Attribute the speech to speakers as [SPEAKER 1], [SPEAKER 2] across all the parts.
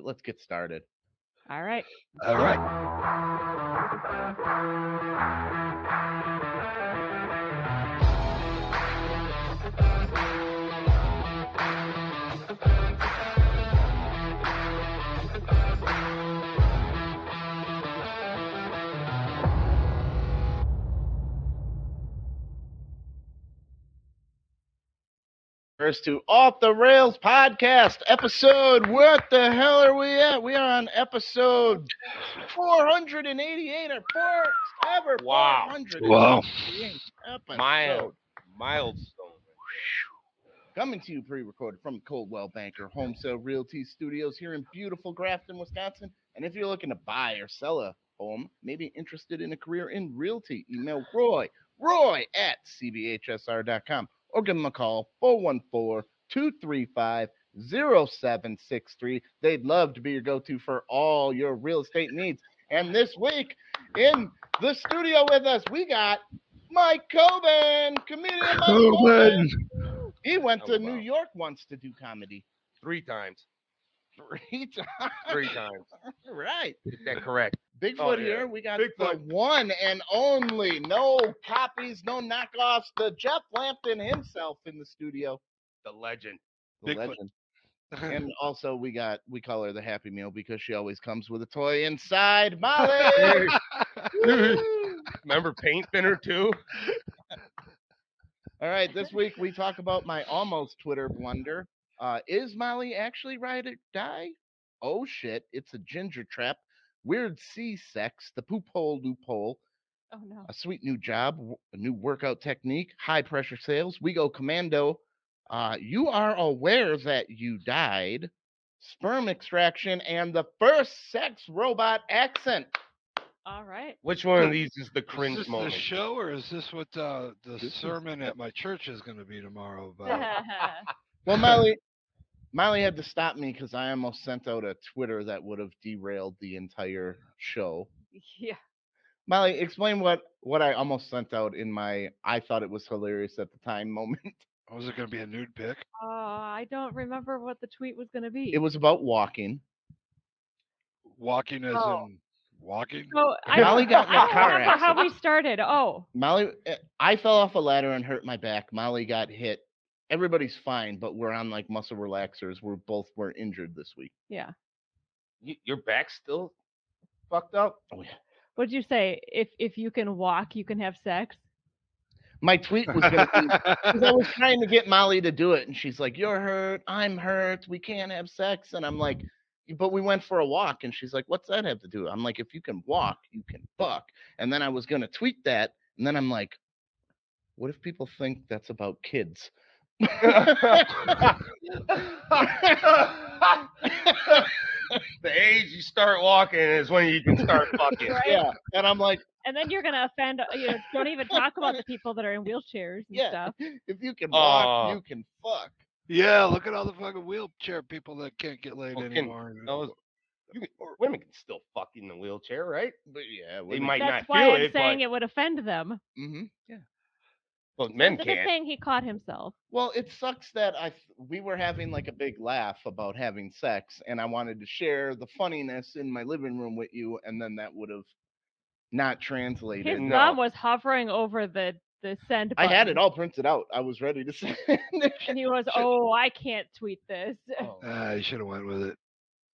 [SPEAKER 1] let's get started.
[SPEAKER 2] All right.
[SPEAKER 3] All right.
[SPEAKER 1] First to Off the Rails podcast episode. What the hell are we at? We are on episode 488 or first ever
[SPEAKER 4] Wow.
[SPEAKER 1] 488 episode.
[SPEAKER 4] Milestone.
[SPEAKER 1] Coming to you pre-recorded from Coldwell Banker Home Sale Realty Studios here in beautiful Grafton, Wisconsin. And if you're looking to buy or sell a home, maybe interested in a career in realty, email Roy at cbhsr.com or give them a call, 414-235-0763. They'd love to be your go-to for all your real estate needs. And this week in the studio with us, we got Mike Kobin, comedian Mike Kobin. He went to New York once to do comedy.
[SPEAKER 4] 3 times.
[SPEAKER 1] 3 times.
[SPEAKER 4] 3 times.
[SPEAKER 1] Right.
[SPEAKER 4] Get that correct.
[SPEAKER 1] Bigfoot here. We got the one and only, no copies, no knockoffs, the Jeff Lampton himself in the studio.
[SPEAKER 4] The legend.
[SPEAKER 1] The legend. And also we call her the Happy Meal because she always comes with a toy inside. Molly!
[SPEAKER 4] Remember paint thinner too?
[SPEAKER 1] All right, this week we talk about my almost Twitter blunder. Is Molly actually ride or die? Oh shit, it's a ginger trap. Weird C-sex, the poop hole loophole.
[SPEAKER 2] Oh no.
[SPEAKER 1] A sweet new job, a new workout technique, high pressure sales. We go commando. You are aware that you died. Sperm extraction and the first sex robot accent.
[SPEAKER 2] All right.
[SPEAKER 4] Which one of these is the cringe
[SPEAKER 3] Is this
[SPEAKER 4] moment?
[SPEAKER 3] the show, or is this what the sermon at my church is going to be tomorrow about?
[SPEAKER 1] Well, Molly had to stop me because I almost sent out a Twitter that would have derailed the entire show.
[SPEAKER 2] Yeah.
[SPEAKER 1] Molly, explain what I almost sent out in my I thought it was hilarious at the time moment.
[SPEAKER 3] Was it going to be a nude pic?
[SPEAKER 2] I don't remember what the tweet was going to be.
[SPEAKER 1] It was about walking.
[SPEAKER 3] Walking as in walking?
[SPEAKER 2] So
[SPEAKER 1] Molly got in a car
[SPEAKER 2] remember
[SPEAKER 1] accident.
[SPEAKER 2] how we started. Oh.
[SPEAKER 1] Molly, I fell off a ladder and hurt my back. Molly got hit. Everybody's fine, but we're on like muscle relaxers. We're injured this week.
[SPEAKER 2] Yeah.
[SPEAKER 4] Your back's still fucked up?
[SPEAKER 1] Oh yeah.
[SPEAKER 2] What'd you say? If you can walk, you can have sex?
[SPEAKER 1] My tweet was going to be, because I was trying to get Molly to do it, and she's like, you're hurt, I'm hurt, we can't have sex. And I'm like, but we went for a walk, and she's like, what's that have to do? I'm like, if you can walk, you can fuck. And then I was going to tweet that, and then I'm like, what if people think that's about kids?
[SPEAKER 4] The age you start walking is when you can start fucking.
[SPEAKER 2] Right?
[SPEAKER 1] Yeah, and I'm like,
[SPEAKER 2] And then you're going to offend, don't even talk about the people that are in wheelchairs and stuff.
[SPEAKER 1] if you can walk, you can fuck.
[SPEAKER 3] Yeah, look at all the fucking wheelchair people that can't get laid anymore.
[SPEAKER 4] Women can still fuck in the wheelchair, right?
[SPEAKER 1] But yeah,
[SPEAKER 4] They might
[SPEAKER 2] That's
[SPEAKER 4] not
[SPEAKER 2] why
[SPEAKER 4] feel
[SPEAKER 2] I'm
[SPEAKER 4] it,
[SPEAKER 2] saying
[SPEAKER 4] but
[SPEAKER 2] it would offend them.
[SPEAKER 1] Mm-hmm.
[SPEAKER 4] Yeah. Well, men
[SPEAKER 2] Instead of
[SPEAKER 4] can't.
[SPEAKER 2] saying he caught himself.
[SPEAKER 1] Well, it sucks that we were having like a big laugh about having sex, and I wanted to share the funniness in my living room with you, and then that would have not translated.
[SPEAKER 2] His thumb was hovering over the send button.
[SPEAKER 1] I had it all printed out. I was ready to send it.
[SPEAKER 2] And he was, oh, I can't tweet this.
[SPEAKER 3] You should have went with it.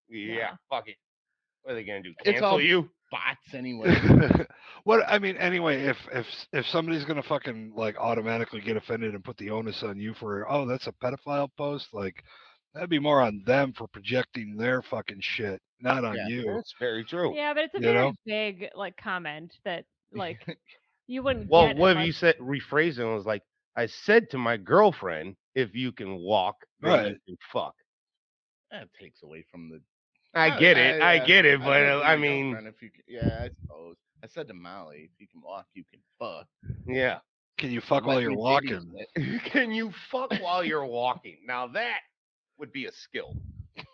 [SPEAKER 4] Yeah, fuck it. What are they gonna do?
[SPEAKER 1] It's
[SPEAKER 4] Cancel
[SPEAKER 1] all
[SPEAKER 4] you?
[SPEAKER 1] bots anyway.
[SPEAKER 3] Anyway, if somebody's gonna fucking like automatically get offended and put the onus on you for, oh, that's a pedophile post, like that'd be more on them for projecting their fucking shit, not on you.
[SPEAKER 4] That's very true.
[SPEAKER 2] Yeah, but it's a very big like comment that like you wouldn't.
[SPEAKER 4] Well, what have you said? Rephrasing was like, I said to my girlfriend, if you can walk, then you can fuck.
[SPEAKER 1] That takes away from the.
[SPEAKER 4] I get it, but I mean,
[SPEAKER 1] if you can, yeah, I suppose. I said to Molly, if you can walk, you can fuck.
[SPEAKER 4] Yeah.
[SPEAKER 3] Can you fuck while you're walking?
[SPEAKER 4] Can you fuck while you're walking? Now that would be a skill.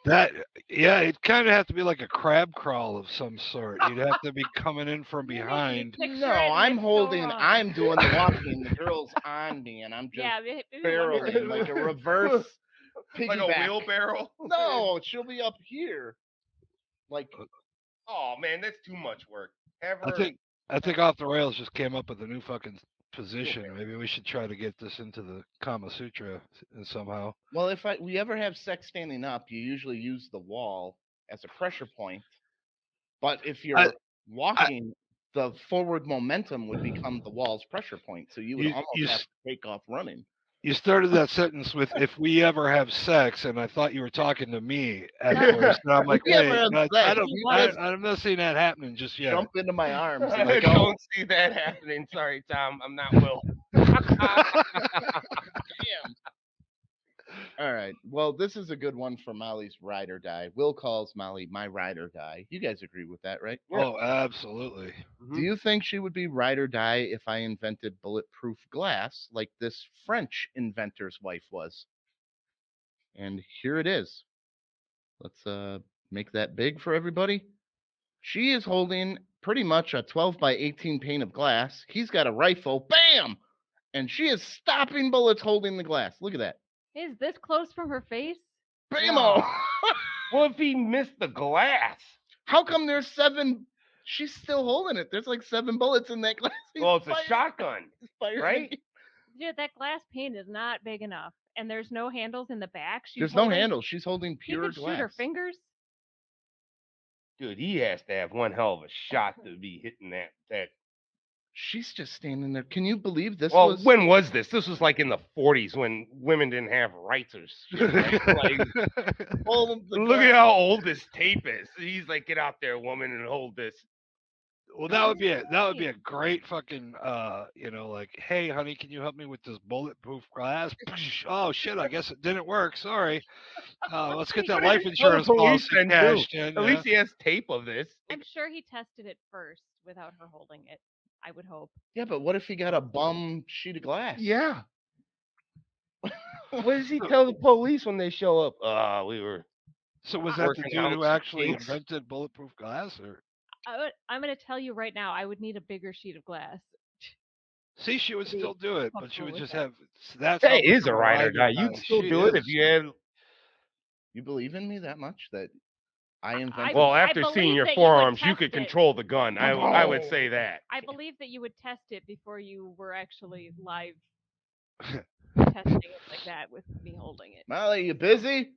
[SPEAKER 3] It'd kind of have to be like a crab crawl of some sort. You'd have to be coming in from behind.
[SPEAKER 1] No, I'm doing the walking. The girl's on me, and I'm just barreling like a reverse piggyback.
[SPEAKER 4] Like a wheelbarrow?
[SPEAKER 1] No, she'll be up here. Like,
[SPEAKER 4] Oh man, that's too much work. Have
[SPEAKER 3] I
[SPEAKER 4] her.
[SPEAKER 3] think I think Off the Rails just came up with a new fucking position.
[SPEAKER 4] Yeah.
[SPEAKER 3] Maybe we should try to get this into the Kama Sutra somehow.
[SPEAKER 1] well, if we ever have sex standing up, you usually use the wall as a pressure point. But if
[SPEAKER 3] I,
[SPEAKER 1] you're
[SPEAKER 3] I
[SPEAKER 1] walking, the forward momentum would become the wall's pressure point. So you would
[SPEAKER 3] you
[SPEAKER 1] almost
[SPEAKER 3] you
[SPEAKER 1] have to take off running.
[SPEAKER 3] you started that sentence with "if we ever have sex," and I thought you were talking to me at
[SPEAKER 2] No,
[SPEAKER 3] first. And I'm like,
[SPEAKER 1] We ever
[SPEAKER 3] wait,
[SPEAKER 1] have
[SPEAKER 3] I
[SPEAKER 1] sex,
[SPEAKER 3] don't,
[SPEAKER 2] he
[SPEAKER 1] you
[SPEAKER 3] I,
[SPEAKER 2] was.
[SPEAKER 1] just
[SPEAKER 3] I'm not seeing that happening just yet.
[SPEAKER 1] jump into my arms and
[SPEAKER 4] I
[SPEAKER 1] go.
[SPEAKER 4] don't see that happening. Sorry, Tom. I'm not Will.
[SPEAKER 1] Damn. All right. Well, this is a good one for Molly's ride or die. Will calls Molly my ride or die. You guys agree with that, right?
[SPEAKER 4] Yeah.
[SPEAKER 3] Oh, absolutely.
[SPEAKER 1] Do you think she would be ride or die if I invented bulletproof glass like this French inventor's wife was? And here it is. Let's make that big for everybody. She is holding pretty much a 12 by 18 pane of glass. He's got a rifle. Bam! And she is stopping bullets holding the glass. Look at that.
[SPEAKER 2] Is this close from her face?
[SPEAKER 1] Bamo!
[SPEAKER 4] What if he missed the glass?
[SPEAKER 1] How come there's 7? She's still holding it. There's like 7 bullets in that glass.
[SPEAKER 4] Well, it's a shotgun,
[SPEAKER 1] Firing
[SPEAKER 4] right?
[SPEAKER 1] again.
[SPEAKER 2] Dude, that glass pane is not big enough, and there's no handles in the back.
[SPEAKER 1] There's no handle. She's holding
[SPEAKER 2] She
[SPEAKER 1] pure
[SPEAKER 2] could
[SPEAKER 1] glass.
[SPEAKER 2] shoot her fingers.
[SPEAKER 4] Dude, he has to have one hell of a shot to be hitting that.
[SPEAKER 1] She's just standing there. Can you believe this
[SPEAKER 4] Well,
[SPEAKER 1] was
[SPEAKER 4] when was this? This was like in the 40s when women didn't have rights or shit. Right? Like,
[SPEAKER 1] hold the
[SPEAKER 4] look
[SPEAKER 1] glass?
[SPEAKER 4] at how old this tape is. He's like, get out there, woman, and hold this.
[SPEAKER 3] Well, that would be a great fucking like, hey honey, can you help me with this bulletproof glass? Oh shit, I guess it didn't work. Sorry. Let's get that life insurance policy
[SPEAKER 4] then, too.
[SPEAKER 3] cashed in.
[SPEAKER 4] At least he has tape of this.
[SPEAKER 2] I'm sure he tested it first without her holding it. I would hope.
[SPEAKER 1] Yeah, but what if he got a bum sheet of glass?
[SPEAKER 4] Yeah. What does he tell the police when they show up? We were.
[SPEAKER 3] So was that the
[SPEAKER 4] Working
[SPEAKER 3] dude
[SPEAKER 4] out
[SPEAKER 3] who
[SPEAKER 4] some
[SPEAKER 3] actually
[SPEAKER 4] kinks.
[SPEAKER 3] invented bulletproof glass? Or
[SPEAKER 2] I'm going to tell you right now, I would need a bigger sheet of glass.
[SPEAKER 3] see, she would still do it, but she
[SPEAKER 2] comfortable
[SPEAKER 3] would
[SPEAKER 2] with
[SPEAKER 3] just
[SPEAKER 2] that.
[SPEAKER 3] have. That's
[SPEAKER 4] That
[SPEAKER 3] how
[SPEAKER 4] is
[SPEAKER 3] much
[SPEAKER 4] a
[SPEAKER 3] of
[SPEAKER 4] ride or
[SPEAKER 3] ride
[SPEAKER 4] die. You'd still
[SPEAKER 3] she
[SPEAKER 4] do it
[SPEAKER 3] is.
[SPEAKER 4] if you had.
[SPEAKER 1] You believe in me that much that I invented?
[SPEAKER 4] Well,
[SPEAKER 2] I
[SPEAKER 4] after seeing
[SPEAKER 2] believe
[SPEAKER 4] your
[SPEAKER 2] that you would
[SPEAKER 4] forearms, you
[SPEAKER 2] test
[SPEAKER 4] could
[SPEAKER 2] it.
[SPEAKER 4] control the gun. I would say that.
[SPEAKER 2] I believe that you would test it before you were actually live testing it like that with me holding it.
[SPEAKER 1] Molly, you busy?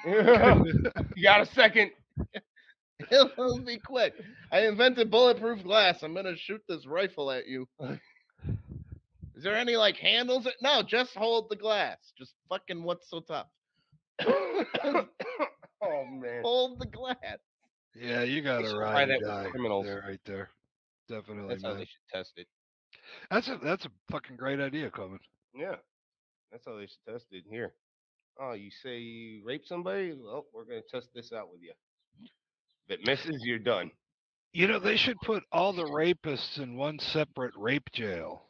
[SPEAKER 4] You got a second?
[SPEAKER 1] It'll be quick. I invented bulletproof glass. I'm gonna shoot this rifle at you. Is there any like handles? No, just hold the glass. Just fucking what's so tough?
[SPEAKER 4] Oh man.
[SPEAKER 1] Hold the glass.
[SPEAKER 3] Yeah, you got
[SPEAKER 4] They
[SPEAKER 3] a
[SPEAKER 4] should
[SPEAKER 3] ride
[SPEAKER 4] try
[SPEAKER 3] or
[SPEAKER 4] that with
[SPEAKER 3] die
[SPEAKER 4] criminals.
[SPEAKER 3] there, right there. Definitely,
[SPEAKER 4] That's how
[SPEAKER 3] man.
[SPEAKER 4] they should test it.
[SPEAKER 3] That's a fucking great idea, Kobin.
[SPEAKER 4] Yeah. That's how they should test it here. Oh, you say you raped somebody? Well, we're gonna test this out with you. If it misses, you're done.
[SPEAKER 3] You know, they should put all the rapists in one separate rape jail.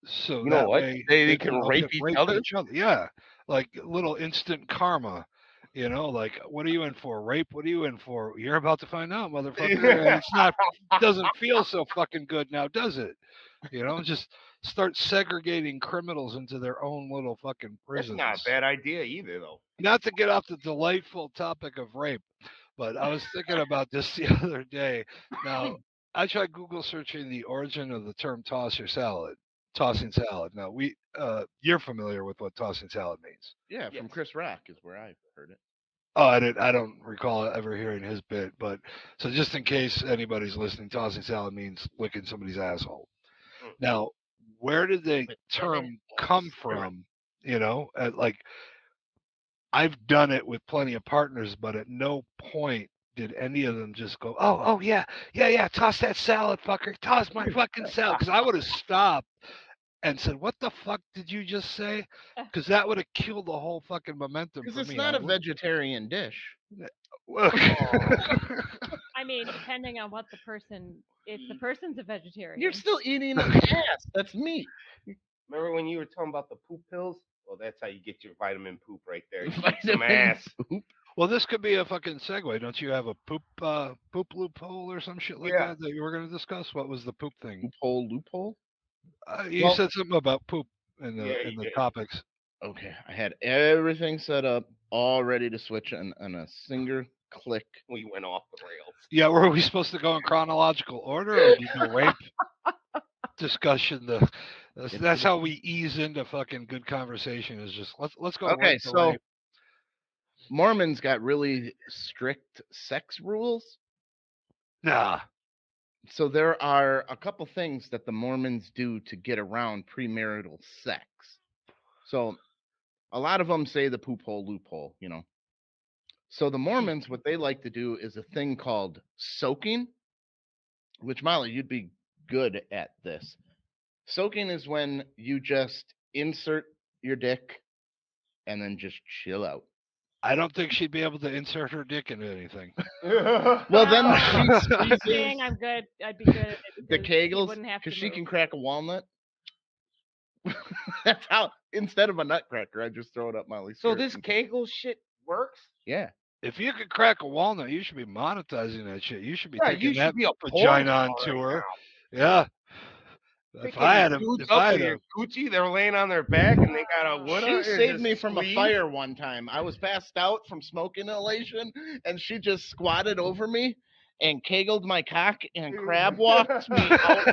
[SPEAKER 3] So
[SPEAKER 4] You know
[SPEAKER 3] that
[SPEAKER 4] what?
[SPEAKER 3] way
[SPEAKER 4] They
[SPEAKER 3] can
[SPEAKER 4] can
[SPEAKER 3] all
[SPEAKER 4] rape
[SPEAKER 3] get
[SPEAKER 4] each
[SPEAKER 3] raped
[SPEAKER 4] other?
[SPEAKER 3] each other. Yeah. Like little instant karma. You know, like what are you in for? Rape? What are you in for? You're about to find out, motherfucker. And doesn't feel so fucking good now, does it? You know, just start segregating criminals into their own little fucking
[SPEAKER 4] That's
[SPEAKER 3] prisons.
[SPEAKER 4] not a bad idea either, though.
[SPEAKER 3] Not to get off the delightful topic of rape, but I was thinking about this the other day. Now, I tried Google searching the origin of the term tossing salad. Now, you're familiar with what tossing salad means.
[SPEAKER 1] Yeah, from
[SPEAKER 4] Yes.
[SPEAKER 1] Chris Rock is where I heard it.
[SPEAKER 3] Oh, I don't recall ever hearing his bit, but so just in case anybody's listening, tossing salad means licking somebody's asshole.
[SPEAKER 4] Mm.
[SPEAKER 3] Now, where did the
[SPEAKER 1] With
[SPEAKER 3] term
[SPEAKER 1] women and
[SPEAKER 3] come
[SPEAKER 1] spirit.
[SPEAKER 3] from? You know, like I've done it with plenty of partners, but at no point did any of them just go, oh yeah, toss that salad, fucker, toss my fucking salad, because I would have stopped and said, what the fuck did you just say? Because that would have killed the whole fucking momentum
[SPEAKER 1] Because
[SPEAKER 3] for
[SPEAKER 1] it's
[SPEAKER 3] me.
[SPEAKER 1] not a vegetarian dish.
[SPEAKER 2] I mean, depending on what the person, if the person's a vegetarian.
[SPEAKER 1] You're still eating ass. That's meat.
[SPEAKER 4] Remember when you were talking about the poop pills? Well, that's how you get your vitamin poop right there. You eat
[SPEAKER 1] Vitamin
[SPEAKER 4] some ass.
[SPEAKER 1] poop.
[SPEAKER 3] Well, this could be a fucking segue. Don't you have a poop loophole or some shit like
[SPEAKER 4] Yeah.
[SPEAKER 3] that you were going to discuss? What was the poop thing?
[SPEAKER 1] Loophole.
[SPEAKER 3] You said something about poop in the
[SPEAKER 4] Yeah.
[SPEAKER 3] topics.
[SPEAKER 1] Okay, I had everything set up, all ready to switch on a Click.
[SPEAKER 4] We went off the rails.
[SPEAKER 3] Yeah, were we supposed to go in chronological order, or did the rape discussion? That's how we ease into fucking good conversation. Is just let's go
[SPEAKER 1] Okay,
[SPEAKER 3] right to
[SPEAKER 1] so
[SPEAKER 3] rape.
[SPEAKER 1] Mormons got really strict sex rules.
[SPEAKER 3] Nah,
[SPEAKER 1] So there are a couple things that the Mormons do to get around premarital sex. So a lot of them say the poop hole loophole, you know. So the Mormons, what they like to do is a thing called soaking, which Molly, you'd be good at this. Soaking is when you just insert your dick and then just chill out.
[SPEAKER 3] I don't think she'd be able to insert her dick into anything.
[SPEAKER 1] Well, then
[SPEAKER 2] No,
[SPEAKER 1] she
[SPEAKER 2] I'm
[SPEAKER 1] squeezes
[SPEAKER 2] saying I'm good. I'd be good at it
[SPEAKER 1] the
[SPEAKER 2] because he
[SPEAKER 1] kegels
[SPEAKER 2] wouldn't have to
[SPEAKER 1] because she
[SPEAKER 2] move.
[SPEAKER 1] can crack a walnut. That's how, instead of a nutcracker, I just throw it up Molly's
[SPEAKER 4] So
[SPEAKER 1] skirt
[SPEAKER 4] this
[SPEAKER 1] and-
[SPEAKER 4] Kegel shit works?
[SPEAKER 1] yeah.
[SPEAKER 3] If you could crack a walnut, you should be monetizing that shit. You should be
[SPEAKER 4] Yeah,
[SPEAKER 3] taking
[SPEAKER 4] you
[SPEAKER 3] that
[SPEAKER 4] should be a
[SPEAKER 3] vagina
[SPEAKER 4] porn
[SPEAKER 3] on
[SPEAKER 4] star right
[SPEAKER 3] tour.
[SPEAKER 4] now.
[SPEAKER 3] Yeah. If
[SPEAKER 4] Picking
[SPEAKER 3] I had a,
[SPEAKER 4] dudes
[SPEAKER 3] if
[SPEAKER 4] up
[SPEAKER 3] I
[SPEAKER 4] with
[SPEAKER 3] had
[SPEAKER 4] your
[SPEAKER 3] a,
[SPEAKER 4] Gucci, they're laying on their back and they got a what
[SPEAKER 1] She
[SPEAKER 4] on and
[SPEAKER 1] saved
[SPEAKER 4] just
[SPEAKER 1] me from a
[SPEAKER 4] squeeze.
[SPEAKER 1] fire one time. I was passed out from smoke inhalation, and she just squatted over me and kegled my cock and crab walked me out.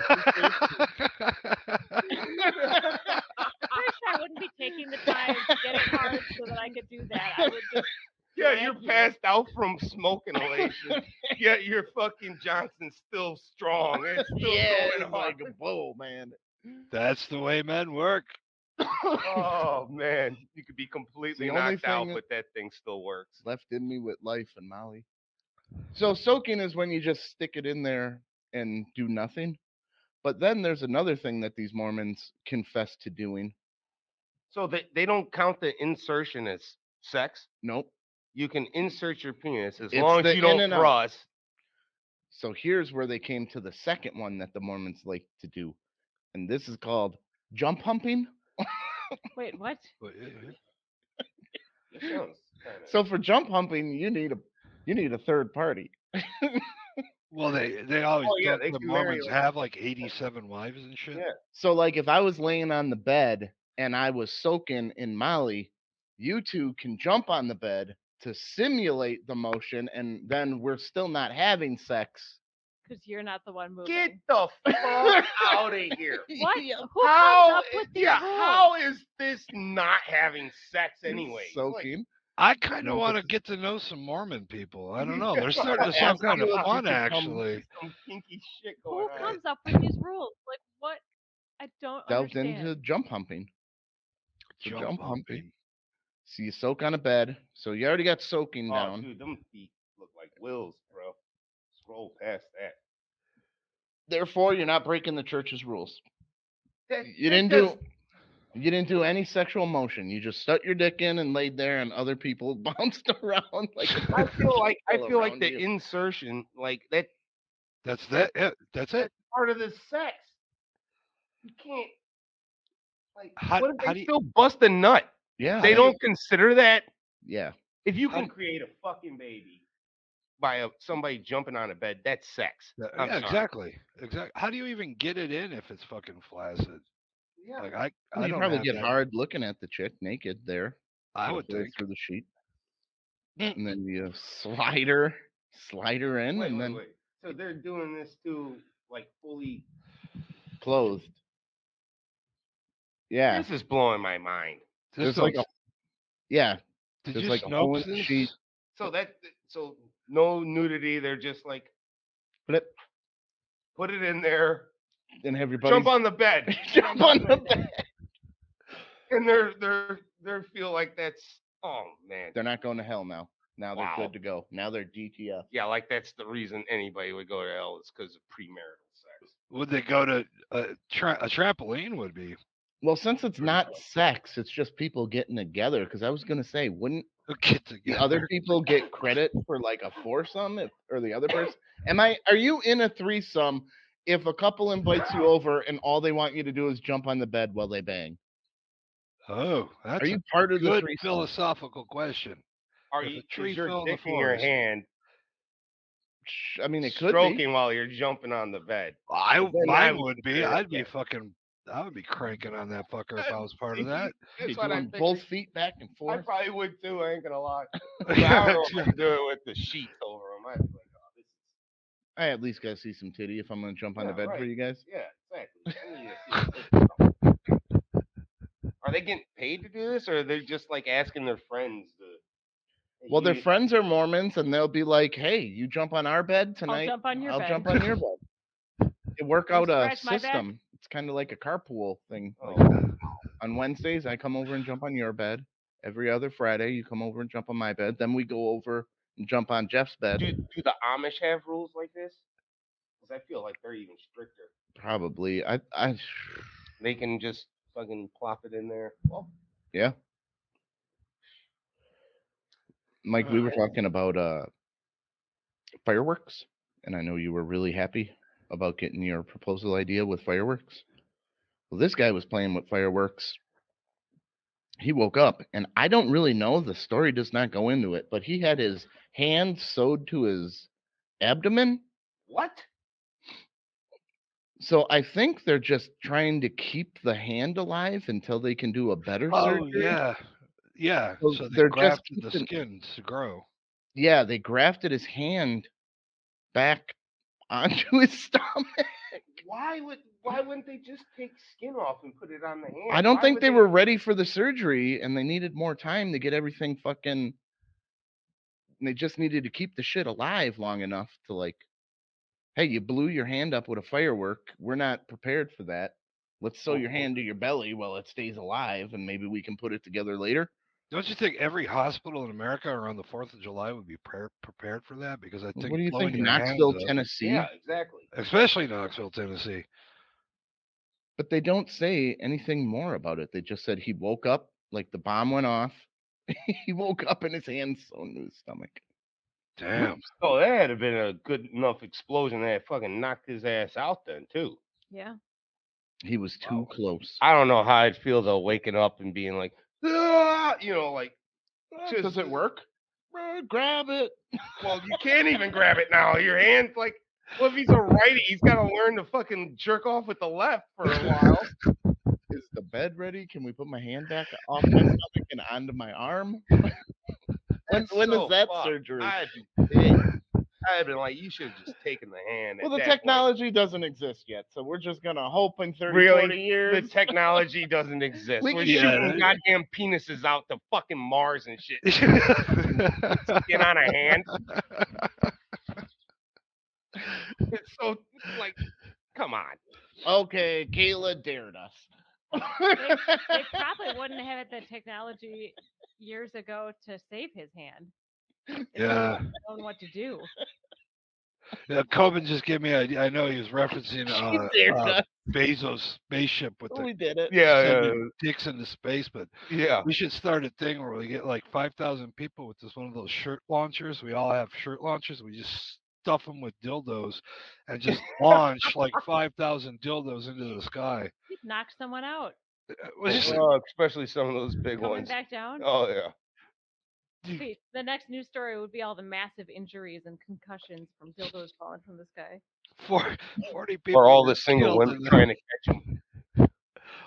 [SPEAKER 2] First, I wouldn't be taking the time to get it hard so that I could do that. I would just.
[SPEAKER 4] Yeah,
[SPEAKER 2] drag
[SPEAKER 4] you're
[SPEAKER 2] you.
[SPEAKER 4] passed out from smoke inhalation. Yet your fucking Johnson's still strong. It's still
[SPEAKER 1] Yeah,
[SPEAKER 4] going
[SPEAKER 1] it's
[SPEAKER 4] hard.
[SPEAKER 1] like whoa, man.
[SPEAKER 3] That's the way men work.
[SPEAKER 4] Oh man, you could be completely
[SPEAKER 1] the only
[SPEAKER 4] knocked out,
[SPEAKER 1] thing-
[SPEAKER 4] but that thing still works.
[SPEAKER 1] Left in me with life and Molly. So soaking is when you just stick it in there and do nothing. But then there's another thing that these Mormons confess to doing.
[SPEAKER 4] So they don't count the insertion as sex.
[SPEAKER 1] Nope.
[SPEAKER 4] You can insert your penis as
[SPEAKER 1] It's
[SPEAKER 4] long
[SPEAKER 1] the
[SPEAKER 4] as you
[SPEAKER 1] in
[SPEAKER 4] don't
[SPEAKER 1] and out.
[SPEAKER 4] thrust.
[SPEAKER 1] So here's where they came to the second one that the Mormons like to do. And this is called jump humping.
[SPEAKER 2] Wait, what?
[SPEAKER 4] That sounds kinda...
[SPEAKER 1] So for jump humping, you need a third party.
[SPEAKER 3] Well, they always
[SPEAKER 4] Oh, yeah,
[SPEAKER 3] don't
[SPEAKER 4] they
[SPEAKER 3] the
[SPEAKER 4] can marry,
[SPEAKER 3] Mormons
[SPEAKER 4] like-
[SPEAKER 3] have like 87 wives and shit.
[SPEAKER 4] Yeah.
[SPEAKER 1] So like if I was laying on the bed and I was soaking in Molly, you two can jump on the bed to simulate the motion, and then we're still not having sex.
[SPEAKER 2] Because you're not the one moving.
[SPEAKER 4] Get the fuck out of here.
[SPEAKER 2] What?
[SPEAKER 1] Yeah.
[SPEAKER 2] Who
[SPEAKER 4] How?
[SPEAKER 2] comes up with these
[SPEAKER 4] Yeah.
[SPEAKER 2] rules?
[SPEAKER 4] How is this not having sex anyway?
[SPEAKER 1] Soaking.
[SPEAKER 3] I kind of
[SPEAKER 1] No,
[SPEAKER 3] want
[SPEAKER 1] but
[SPEAKER 3] to get to know some Mormon people. I don't know. They're starting to
[SPEAKER 1] Ask
[SPEAKER 3] sound kind of
[SPEAKER 1] you if you
[SPEAKER 3] fun,
[SPEAKER 1] could come-
[SPEAKER 3] actually.
[SPEAKER 4] Some kinky shit going
[SPEAKER 2] Who
[SPEAKER 4] on.
[SPEAKER 2] comes up with these rules? Like what? I don't
[SPEAKER 1] delved
[SPEAKER 2] understand.
[SPEAKER 1] into jump humping. So
[SPEAKER 3] Jump
[SPEAKER 1] jump
[SPEAKER 3] humping.
[SPEAKER 1] humping. So you soak on a bed. So you already got soaking
[SPEAKER 4] Oh,
[SPEAKER 1] down.
[SPEAKER 4] dude, them feet look like wills, bro. Scroll past that.
[SPEAKER 1] Therefore, you're not breaking the church's rules.
[SPEAKER 4] That-
[SPEAKER 1] You
[SPEAKER 4] that
[SPEAKER 1] didn't
[SPEAKER 4] does-
[SPEAKER 1] do you didn't do any sexual motion. You just stuck your dick in and laid there, and other people bounced around like.
[SPEAKER 4] I feel like
[SPEAKER 1] around
[SPEAKER 4] the
[SPEAKER 1] you.
[SPEAKER 4] insertion, like that,
[SPEAKER 3] That's that. Yeah, that's it.
[SPEAKER 4] part of the sex. You can't. Like,
[SPEAKER 3] How-
[SPEAKER 4] what if
[SPEAKER 3] how
[SPEAKER 4] they
[SPEAKER 3] do you-
[SPEAKER 4] still bust a nut?
[SPEAKER 1] Yeah,
[SPEAKER 4] They don't consider that.
[SPEAKER 1] Yeah,
[SPEAKER 4] If you
[SPEAKER 3] How
[SPEAKER 4] can
[SPEAKER 3] do-
[SPEAKER 4] create a fucking baby by somebody jumping on a bed, that's sex. I'm
[SPEAKER 3] Yeah,
[SPEAKER 4] sorry.
[SPEAKER 3] exactly. Exactly. How do you even get it in if it's fucking flaccid?
[SPEAKER 4] Yeah.
[SPEAKER 3] Like I
[SPEAKER 1] you
[SPEAKER 3] don't
[SPEAKER 1] probably
[SPEAKER 3] have
[SPEAKER 1] get
[SPEAKER 3] that.
[SPEAKER 1] hard looking at the chick naked there.
[SPEAKER 3] I
[SPEAKER 1] Put a
[SPEAKER 3] would
[SPEAKER 1] hole
[SPEAKER 3] think.
[SPEAKER 1] through the sheet, and then you slide her in,
[SPEAKER 4] Wait,
[SPEAKER 1] and
[SPEAKER 4] wait,
[SPEAKER 1] then
[SPEAKER 4] wait. So they're doing this to like fully.
[SPEAKER 1] clothed. Yeah,
[SPEAKER 4] This is blowing my mind.
[SPEAKER 3] This
[SPEAKER 1] there's like a
[SPEAKER 3] don't-
[SPEAKER 1] yeah.
[SPEAKER 3] Did
[SPEAKER 1] there's
[SPEAKER 3] you
[SPEAKER 1] like a hole in
[SPEAKER 3] Snopes
[SPEAKER 1] the
[SPEAKER 3] this?
[SPEAKER 1] sheet.
[SPEAKER 4] So no nudity. They're just like
[SPEAKER 1] Flip
[SPEAKER 4] put it in there,
[SPEAKER 1] and everybody
[SPEAKER 4] jump on the bed,
[SPEAKER 1] jump on the bed.
[SPEAKER 4] and they feel like that's man.
[SPEAKER 1] They're not going to hell now. Now they're
[SPEAKER 4] Wow.
[SPEAKER 1] good to go. Now they're DTF.
[SPEAKER 4] Yeah, like that's the reason anybody would go to hell is because of premarital sex.
[SPEAKER 3] Would they go to a trampoline? Would be
[SPEAKER 1] Well, since it's not sex, it's just people getting together. Because I was gonna say, wouldn't
[SPEAKER 3] get
[SPEAKER 1] the
[SPEAKER 3] together.
[SPEAKER 1] other people get credit for like a foursome or the other person? Are you in a threesome if a couple invites you over and all they want you to do is jump on the bed while they bang?
[SPEAKER 3] Oh, that's
[SPEAKER 1] Are you
[SPEAKER 3] a
[SPEAKER 1] part of the
[SPEAKER 3] good
[SPEAKER 1] threesome?
[SPEAKER 3] philosophical question.
[SPEAKER 4] Are
[SPEAKER 3] If
[SPEAKER 4] you?
[SPEAKER 3] a tree
[SPEAKER 4] Is your
[SPEAKER 3] fell in the
[SPEAKER 4] dick in your
[SPEAKER 3] forest.
[SPEAKER 4] hand,
[SPEAKER 1] I mean, it could
[SPEAKER 4] stroking
[SPEAKER 1] be.
[SPEAKER 4] while you're jumping on the bed?
[SPEAKER 3] I
[SPEAKER 1] then
[SPEAKER 3] mine
[SPEAKER 4] I would
[SPEAKER 3] would be.
[SPEAKER 4] consider
[SPEAKER 3] I'd
[SPEAKER 4] that
[SPEAKER 3] be
[SPEAKER 4] gay.
[SPEAKER 3] fucking I would be cranking on that fucker if I was part of that.
[SPEAKER 1] You're
[SPEAKER 4] That's what I
[SPEAKER 1] doing
[SPEAKER 4] figured.
[SPEAKER 1] both feet back and
[SPEAKER 4] I
[SPEAKER 1] forth.
[SPEAKER 4] probably would too. I ain't gonna lie. But I don't know if I can do it with the sheets over them. I'd be like, oh, this is.
[SPEAKER 1] I at least gotta see some titty if I'm gonna jump on the
[SPEAKER 4] Yeah,
[SPEAKER 1] bed for
[SPEAKER 4] right.
[SPEAKER 1] you guys.
[SPEAKER 4] Yeah, exactly. I need to see the tits. Are they getting paid to do this, or are they just like asking their friends to? Hey,
[SPEAKER 1] Well, their
[SPEAKER 4] you,
[SPEAKER 1] friends are Mormons, and they'll be like, "Hey, you jump on our bed
[SPEAKER 2] I'll
[SPEAKER 1] tonight.
[SPEAKER 2] jump on your
[SPEAKER 1] I'll
[SPEAKER 2] bed.
[SPEAKER 1] jump on your bed." They work
[SPEAKER 2] You
[SPEAKER 1] out a
[SPEAKER 2] scratch my back.
[SPEAKER 1] system. It's kind of like a carpool thing. Like
[SPEAKER 4] oh,
[SPEAKER 1] on Wednesdays, I come over and jump on your bed. Every other Friday, you come over and jump on my bed. Then we go over and jump on Jeff's bed.
[SPEAKER 4] do the Amish have rules like this? Because I feel like they're even stricter.
[SPEAKER 1] Probably.
[SPEAKER 4] They can just fucking plop it in there. Well,
[SPEAKER 1] Yeah. Mike, we were
[SPEAKER 4] alright.
[SPEAKER 1] talking about fireworks, and I know you were really happy about getting your proposal idea with fireworks. Well, this guy was playing with fireworks. He woke up, and I don't really know. The story does not go into it, but he had his hand sewed to his abdomen.
[SPEAKER 4] What?
[SPEAKER 1] So I think they're just trying to keep the hand alive until they can do a better
[SPEAKER 3] Oh
[SPEAKER 1] surgery.
[SPEAKER 3] yeah, yeah.
[SPEAKER 1] So
[SPEAKER 3] So they
[SPEAKER 1] they're just
[SPEAKER 3] grafted the
[SPEAKER 1] keeping,
[SPEAKER 3] skin to grow.
[SPEAKER 1] yeah, they grafted his hand back onto his stomach.
[SPEAKER 4] Why wouldn't they just take skin off and put it on the hand?
[SPEAKER 1] I don't
[SPEAKER 4] Why
[SPEAKER 1] think
[SPEAKER 4] would
[SPEAKER 1] they were ready for the surgery, and they needed more time to get everything fucking. They just needed to keep the shit alive long enough to like, hey, you blew your hand up with a firework. We're not prepared for that. Let's sew your hand to your belly while it stays alive, and maybe we can put it together later.
[SPEAKER 3] Don't you think every hospital in America around the 4th of July would be prepared for that? Because I think
[SPEAKER 1] What do you think,
[SPEAKER 3] blowing your hands
[SPEAKER 1] Knoxville,
[SPEAKER 3] up,
[SPEAKER 1] Tennessee?
[SPEAKER 4] Yeah, exactly.
[SPEAKER 3] especially Knoxville, Tennessee.
[SPEAKER 1] But they don't say anything more about it. They just said he woke up, like the bomb went off. He woke up and his hands sewn to his stomach.
[SPEAKER 3] Damn.
[SPEAKER 4] So that had been a good enough explosion that fucking knocked his ass out then too.
[SPEAKER 2] Yeah.
[SPEAKER 1] He was too
[SPEAKER 4] Wow.
[SPEAKER 1] close.
[SPEAKER 4] I don't know how I'd feel though, waking up and being like, ah, like just
[SPEAKER 1] Does it work? Grab it.
[SPEAKER 4] well, you can't even grab it now. Your hand's like, well, if he's a righty, he's got to learn to fucking jerk off with the left for a while.
[SPEAKER 1] Is the bed ready? Can we put my hand back off my stomach and onto my arm? When
[SPEAKER 4] That's
[SPEAKER 1] is
[SPEAKER 4] so
[SPEAKER 1] that
[SPEAKER 4] fucked.
[SPEAKER 1] surgery?
[SPEAKER 4] I'd be pissed. I'd have been like, you should have just taken the hand.
[SPEAKER 1] Well,
[SPEAKER 4] At
[SPEAKER 1] the
[SPEAKER 4] that point.
[SPEAKER 1] technology doesn't exist yet, so we're just gonna hope in 30,
[SPEAKER 4] Really,
[SPEAKER 1] 40 years.
[SPEAKER 4] the technology doesn't exist.
[SPEAKER 1] We
[SPEAKER 4] We're
[SPEAKER 1] can
[SPEAKER 4] shooting
[SPEAKER 3] get-
[SPEAKER 4] goddamn penises out to fucking Mars and shit. Skin on a hand. It's so like, come on.
[SPEAKER 1] Okay, Kayla dared us.
[SPEAKER 2] They probably wouldn't have had the technology years ago to save his hand. If they
[SPEAKER 3] Yeah.
[SPEAKER 2] wouldn't have known what to do.
[SPEAKER 3] Yeah, Kobin just gave me. I know he was referencing
[SPEAKER 1] dared us.
[SPEAKER 3] Bezos' spaceship with the
[SPEAKER 1] We did it.
[SPEAKER 3] sending dicks into space, but
[SPEAKER 4] yeah.
[SPEAKER 3] we should start a thing where we get like 5,000 people with this one of those shirt launchers. We all have shirt launchers. We just stuff them with dildos and just launch like 5,000 dildos into the sky.
[SPEAKER 2] You'd knock someone out.
[SPEAKER 3] Was just,
[SPEAKER 4] Especially some of those big
[SPEAKER 2] Coming
[SPEAKER 4] ones.
[SPEAKER 2] back down.
[SPEAKER 4] Oh yeah.
[SPEAKER 2] Wait, the next news story would be all the massive injuries and concussions from dildos falling from the sky.
[SPEAKER 3] 40 people.
[SPEAKER 4] Or all
[SPEAKER 3] were
[SPEAKER 4] the single
[SPEAKER 3] killed
[SPEAKER 4] women
[SPEAKER 3] in the-
[SPEAKER 4] trying to catch them.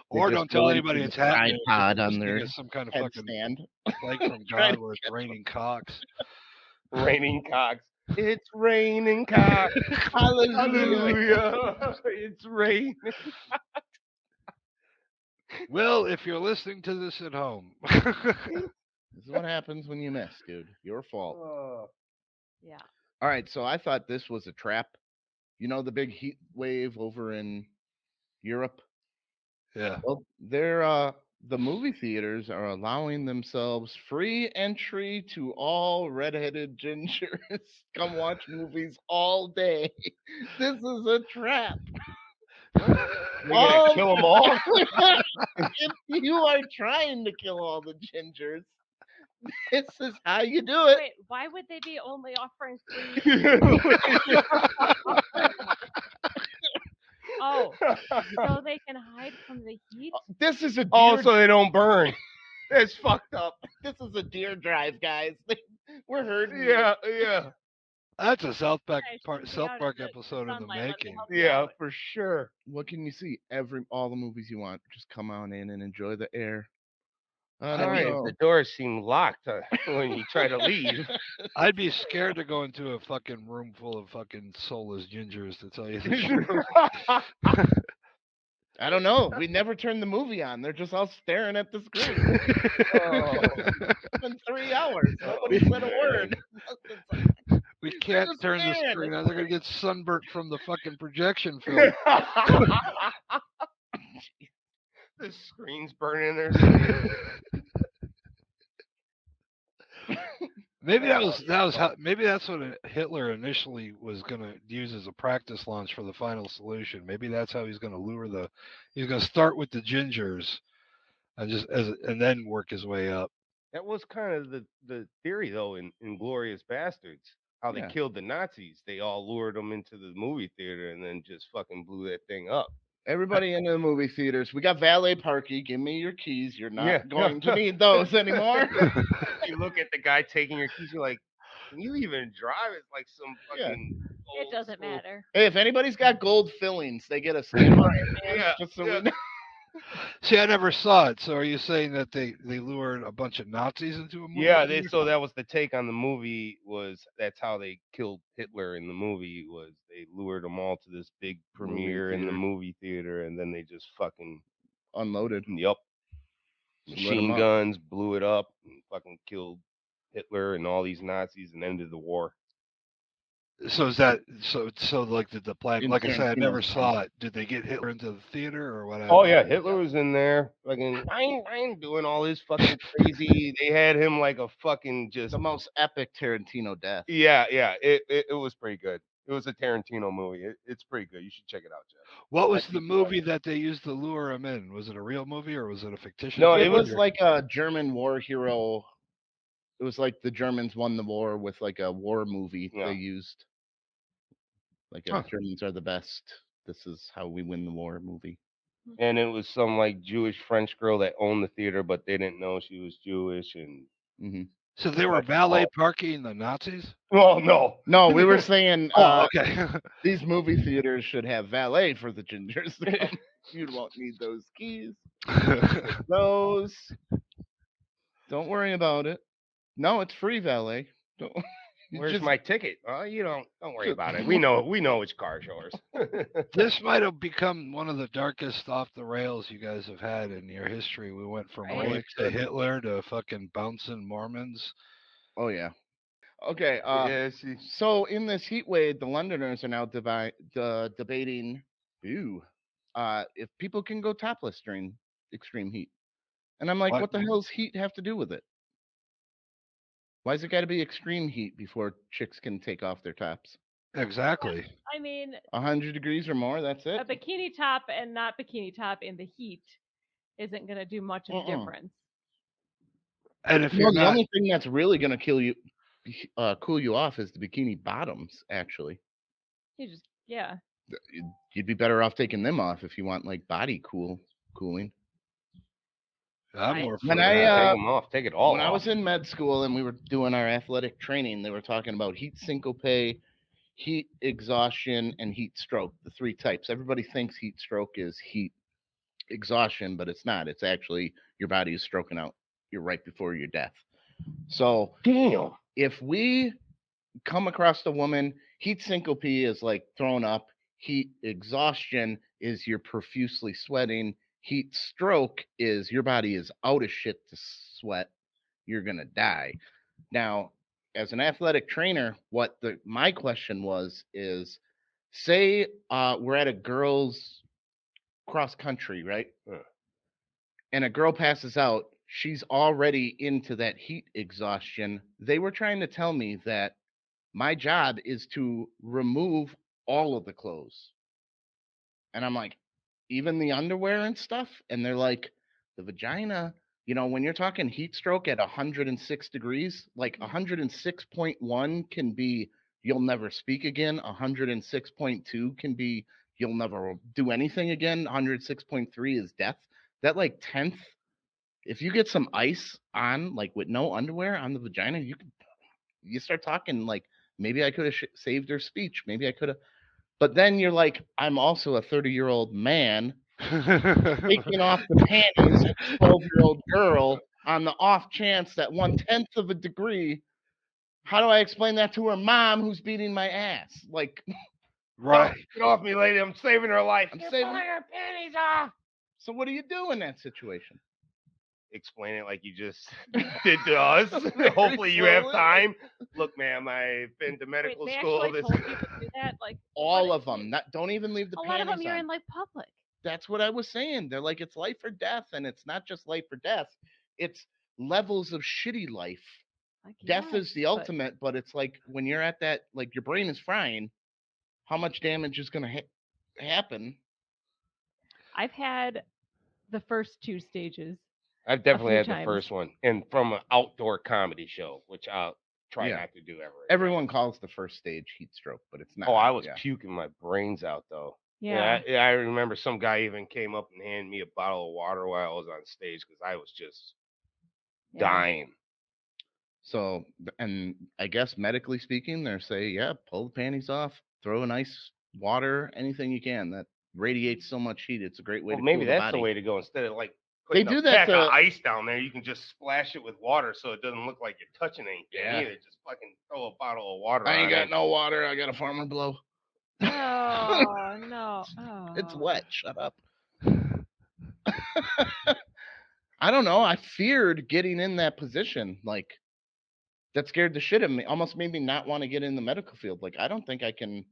[SPEAKER 3] Or
[SPEAKER 1] just
[SPEAKER 3] don't tell
[SPEAKER 1] go
[SPEAKER 3] anybody
[SPEAKER 1] into
[SPEAKER 3] it's
[SPEAKER 1] the
[SPEAKER 3] happening.
[SPEAKER 1] tripod
[SPEAKER 3] Just
[SPEAKER 1] on
[SPEAKER 3] think
[SPEAKER 1] their
[SPEAKER 3] it's some kind of fucking
[SPEAKER 1] headstand.
[SPEAKER 3] plague from
[SPEAKER 1] Trying
[SPEAKER 3] God
[SPEAKER 1] to
[SPEAKER 3] where it's raining cocks.
[SPEAKER 4] Raining cocks. It's raining cocks.
[SPEAKER 1] Hallelujah.
[SPEAKER 4] Hallelujah. It's raining.
[SPEAKER 3] Well, if you're listening to this at home,
[SPEAKER 1] This is what happens when you miss, dude. Your fault.
[SPEAKER 2] Yeah.
[SPEAKER 1] All right, so I thought this was a trap. You know the big heat wave over in Europe?
[SPEAKER 3] yeah.
[SPEAKER 1] Well, the movie theaters are allowing themselves free entry to all redheaded gingers. Come watch movies all day. This is a trap.
[SPEAKER 4] They're gonna kill them all.
[SPEAKER 1] If you are trying to kill all the gingers, this is how you do it.
[SPEAKER 2] Wait, why would they be only offering free? Oh, so they can hide from the heat?
[SPEAKER 1] This is a deer.
[SPEAKER 4] Oh, so they don't burn. That's fucked up.
[SPEAKER 1] This is a deer drive, guys. We're hurting.
[SPEAKER 4] Yeah, yeah.
[SPEAKER 3] That's a South Park
[SPEAKER 2] I should be out in
[SPEAKER 3] episode in the
[SPEAKER 2] sunlight. Let me
[SPEAKER 3] making.
[SPEAKER 2] help you
[SPEAKER 4] Yeah,
[SPEAKER 2] out.
[SPEAKER 4] for sure.
[SPEAKER 1] What can you see? All the movies you want. Just come on in and enjoy the air. I don't
[SPEAKER 4] Sorry if
[SPEAKER 1] know.
[SPEAKER 4] the doors seem locked when you try to leave.
[SPEAKER 3] I'd be scared to go into a fucking room full of fucking soulless gingers, to tell you the truth.
[SPEAKER 1] I don't know. We never turn the movie on. They're just all staring at the screen.
[SPEAKER 4] Oh,
[SPEAKER 1] It's been 3 hours. Nobody
[SPEAKER 4] oh,
[SPEAKER 1] said a word.
[SPEAKER 3] We
[SPEAKER 1] They're
[SPEAKER 3] can't
[SPEAKER 1] just
[SPEAKER 3] turn the
[SPEAKER 1] staring.
[SPEAKER 3] screen on. They're gonna get sunburnt from the fucking projection film.
[SPEAKER 4] the screen's burning their skin.
[SPEAKER 3] Maybe maybe that's what Hitler initially was gonna use as a practice launch for the final solution. Maybe that's how he's gonna he's gonna start with the gingers and and then work his way up.
[SPEAKER 4] That was kind of the theory, though, in Glorious Bastards. How they
[SPEAKER 1] Yeah.
[SPEAKER 4] killed the Nazis. They all lured them into the movie theater and then just fucking blew that thing up.
[SPEAKER 1] Everybody into the movie theaters. We got valet parking. Give me your keys. You're not
[SPEAKER 4] Yeah.
[SPEAKER 1] going to need those anymore.
[SPEAKER 4] You look at the guy taking your keys, you're like, can you even drive? It's like some
[SPEAKER 1] Yeah.
[SPEAKER 4] fucking.
[SPEAKER 2] It
[SPEAKER 4] old
[SPEAKER 2] doesn't
[SPEAKER 4] school-
[SPEAKER 2] matter.
[SPEAKER 1] Hey, if anybody's got gold fillings, they get a stamp on their hand.
[SPEAKER 4] Yeah,
[SPEAKER 1] Just so
[SPEAKER 4] yeah.
[SPEAKER 1] we know.
[SPEAKER 3] See, I never saw it. So are you saying that they lured a bunch of Nazis into a movie?
[SPEAKER 4] Yeah,
[SPEAKER 3] theater?
[SPEAKER 4] so that was the take on the movie. That's how they killed Hitler in the movie. Was they lured them all to this big premiere in the
[SPEAKER 1] theater.
[SPEAKER 4] movie theater, and then they just fucking
[SPEAKER 1] Unloaded.
[SPEAKER 4] Yup.
[SPEAKER 1] Just lit 'em
[SPEAKER 4] Machine
[SPEAKER 1] up.
[SPEAKER 4] guns blew it up and fucking killed Hitler and all these Nazis and ended the war.
[SPEAKER 3] So is that so? Like, did the plan?
[SPEAKER 1] In
[SPEAKER 3] Like I said, I never
[SPEAKER 1] Tarantino's
[SPEAKER 3] saw it. Did they get Hitler into the theater or what?
[SPEAKER 4] Oh
[SPEAKER 3] happened?
[SPEAKER 4] yeah, Hitler was in there, fucking I'm doing all his fucking crazy. They had him like a fucking just
[SPEAKER 1] The most epic Tarantino death.
[SPEAKER 4] yeah. It was pretty good. It was a Tarantino movie. It's pretty good. You should check it out, Jeff.
[SPEAKER 3] What was the movie that they used to lure him in? Was it a real movie or was it a fictitious?
[SPEAKER 4] No,
[SPEAKER 3] movie?
[SPEAKER 1] It was like a German war hero. It was like the Germans won the war with like a war movie
[SPEAKER 4] Yeah.
[SPEAKER 1] they used. Like
[SPEAKER 3] Huh.
[SPEAKER 1] Germans are the best. This is how we win the war movie.
[SPEAKER 4] And it was some like Jewish French girl that owned the theater, but they didn't know she was Jewish. And
[SPEAKER 1] Hmm.
[SPEAKER 3] So they were valet parking the Nazis?
[SPEAKER 4] oh no,
[SPEAKER 1] No, we were saying
[SPEAKER 3] Oh, okay.
[SPEAKER 1] these movie theaters should have valet for the gingers to come. You won't need those keys. Those. Don't worry about it. No, it's free valet. Don't, you
[SPEAKER 4] where's
[SPEAKER 1] just-
[SPEAKER 4] my ticket? Oh, you don't worry about it. We know it's car's yours.
[SPEAKER 3] This might have become one of the darkest off the rails you guys have had in your history. We went from
[SPEAKER 2] Right.
[SPEAKER 3] rape to Hitler to fucking bouncing Mormons.
[SPEAKER 1] Oh yeah. Okay.
[SPEAKER 4] yeah, see.
[SPEAKER 1] So in this heat wave, the Londoners are now debating, if people can go topless during extreme heat. And I'm like, what the hell's heat have to do with it? Why's it got to be extreme heat before chicks can take off their tops?
[SPEAKER 3] Exactly.
[SPEAKER 2] I mean,
[SPEAKER 1] 100 degrees or more, that's
[SPEAKER 2] a
[SPEAKER 1] it.
[SPEAKER 2] bikini top and not bikini top in the heat isn't going to do much of a difference.
[SPEAKER 3] And if
[SPEAKER 1] No,
[SPEAKER 3] you're
[SPEAKER 1] the
[SPEAKER 3] not,
[SPEAKER 1] only thing that's really going to cool you off is the bikini bottoms. Actually,
[SPEAKER 2] You just, yeah.
[SPEAKER 1] you'd be better off taking them off if you want like body cooling.
[SPEAKER 3] I'm more for
[SPEAKER 1] When
[SPEAKER 3] that.
[SPEAKER 4] Take them off. Take it all
[SPEAKER 1] When
[SPEAKER 4] off.
[SPEAKER 1] I was in med school and we were doing our athletic training, they were talking about heat syncope, heat exhaustion, and heat stroke, the three types. Everybody thinks heat stroke is heat exhaustion, but it's not. It's actually your body is stroking out. You're right before your death. So
[SPEAKER 4] Damn.
[SPEAKER 1] if we come across a woman, heat syncope is like thrown up. Heat exhaustion is you're profusely sweating. Heat stroke is your body is out of shit to sweat. You're going to die. Now, as an athletic trainer, what my question was is, say we're at a girls' cross country, right? And a girl passes out. She's already into that heat exhaustion. They were trying to tell me that my job is to remove all of the clothes. And I'm like, even the underwear and stuff? And they're like, the vagina, when you're talking heat stroke at 106 degrees, like 106.1 can be you'll never speak again. 106.2 can be you'll never do anything again. 106.3 is death. That like 10th, if you get some ice on, like with no underwear on the vagina, you start talking like Maybe I could have saved her speech. Maybe I could have. But then you're like, I'm also a 30-year-old man taking off the panties of a 12-year-old girl on the off chance that 1/10 of a degree. How do I explain that to her mom who's beating my ass? Like,
[SPEAKER 4] Oh,
[SPEAKER 3] Right.
[SPEAKER 4] get off me, lady. I'm saving her life.
[SPEAKER 1] I'm
[SPEAKER 4] You're
[SPEAKER 1] saving-
[SPEAKER 4] pulling her panties off.
[SPEAKER 1] so what do you do in that situation?
[SPEAKER 4] Explain it like you just did to us.
[SPEAKER 1] Very
[SPEAKER 4] Hopefully you have
[SPEAKER 1] slowly.
[SPEAKER 4] time. Look, ma'am, I've been to
[SPEAKER 2] Wait,
[SPEAKER 4] medical
[SPEAKER 2] they
[SPEAKER 4] school.
[SPEAKER 2] actually
[SPEAKER 4] This
[SPEAKER 2] told you to do that? Like
[SPEAKER 1] All
[SPEAKER 2] what
[SPEAKER 1] of them. Don't even leave the
[SPEAKER 2] a lot of
[SPEAKER 1] panties
[SPEAKER 2] them you're
[SPEAKER 1] on.
[SPEAKER 2] in like public.
[SPEAKER 1] That's what I was saying. They're like, it's life or death, and it's not just life or death. It's levels of shitty life.
[SPEAKER 2] Like,
[SPEAKER 1] Death is the
[SPEAKER 2] yes, but
[SPEAKER 1] ultimate, but it's like when you're at that, like your brain is frying. How much damage is going to happen?
[SPEAKER 2] I've had the first 2 stages.
[SPEAKER 4] I've definitely
[SPEAKER 2] few
[SPEAKER 4] had the
[SPEAKER 2] times.
[SPEAKER 4] first one, and from an outdoor comedy show, which I'll try
[SPEAKER 1] Yeah.
[SPEAKER 4] not to do ever. again.
[SPEAKER 1] Everyone calls the first stage heat stroke, but it's not.
[SPEAKER 4] Oh, I was
[SPEAKER 1] Yeah.
[SPEAKER 4] puking my brains out though.
[SPEAKER 2] Yeah.
[SPEAKER 4] I remember some guy even came up and handed me a bottle of water while I was on stage because I was just
[SPEAKER 2] Yeah.
[SPEAKER 4] dying.
[SPEAKER 1] So, and I guess medically speaking, they say, yeah, pull the panties off, throw in ice, water, anything you can that radiates so much heat. It's a great way
[SPEAKER 4] Well,
[SPEAKER 1] to
[SPEAKER 4] maybe
[SPEAKER 1] cool
[SPEAKER 4] that's
[SPEAKER 1] the
[SPEAKER 4] the
[SPEAKER 1] body.
[SPEAKER 4] way to go. Instead of like
[SPEAKER 1] They
[SPEAKER 4] putting
[SPEAKER 1] do
[SPEAKER 4] a
[SPEAKER 1] that
[SPEAKER 4] pack of
[SPEAKER 1] to-
[SPEAKER 4] ice down there, you can just splash it with water so it doesn't look like you're touching anything.
[SPEAKER 1] Yeah.
[SPEAKER 4] Either. Just fucking throw a bottle of water
[SPEAKER 1] I ain't
[SPEAKER 4] on
[SPEAKER 1] got
[SPEAKER 4] it.
[SPEAKER 1] no water. I got a farmer blow.
[SPEAKER 2] Oh no. Oh.
[SPEAKER 1] It's wet. Shut up. I don't know. I feared getting in that position. Like, that scared the shit out of me. Almost made me not want to get in the medical field. Like, I don't think I can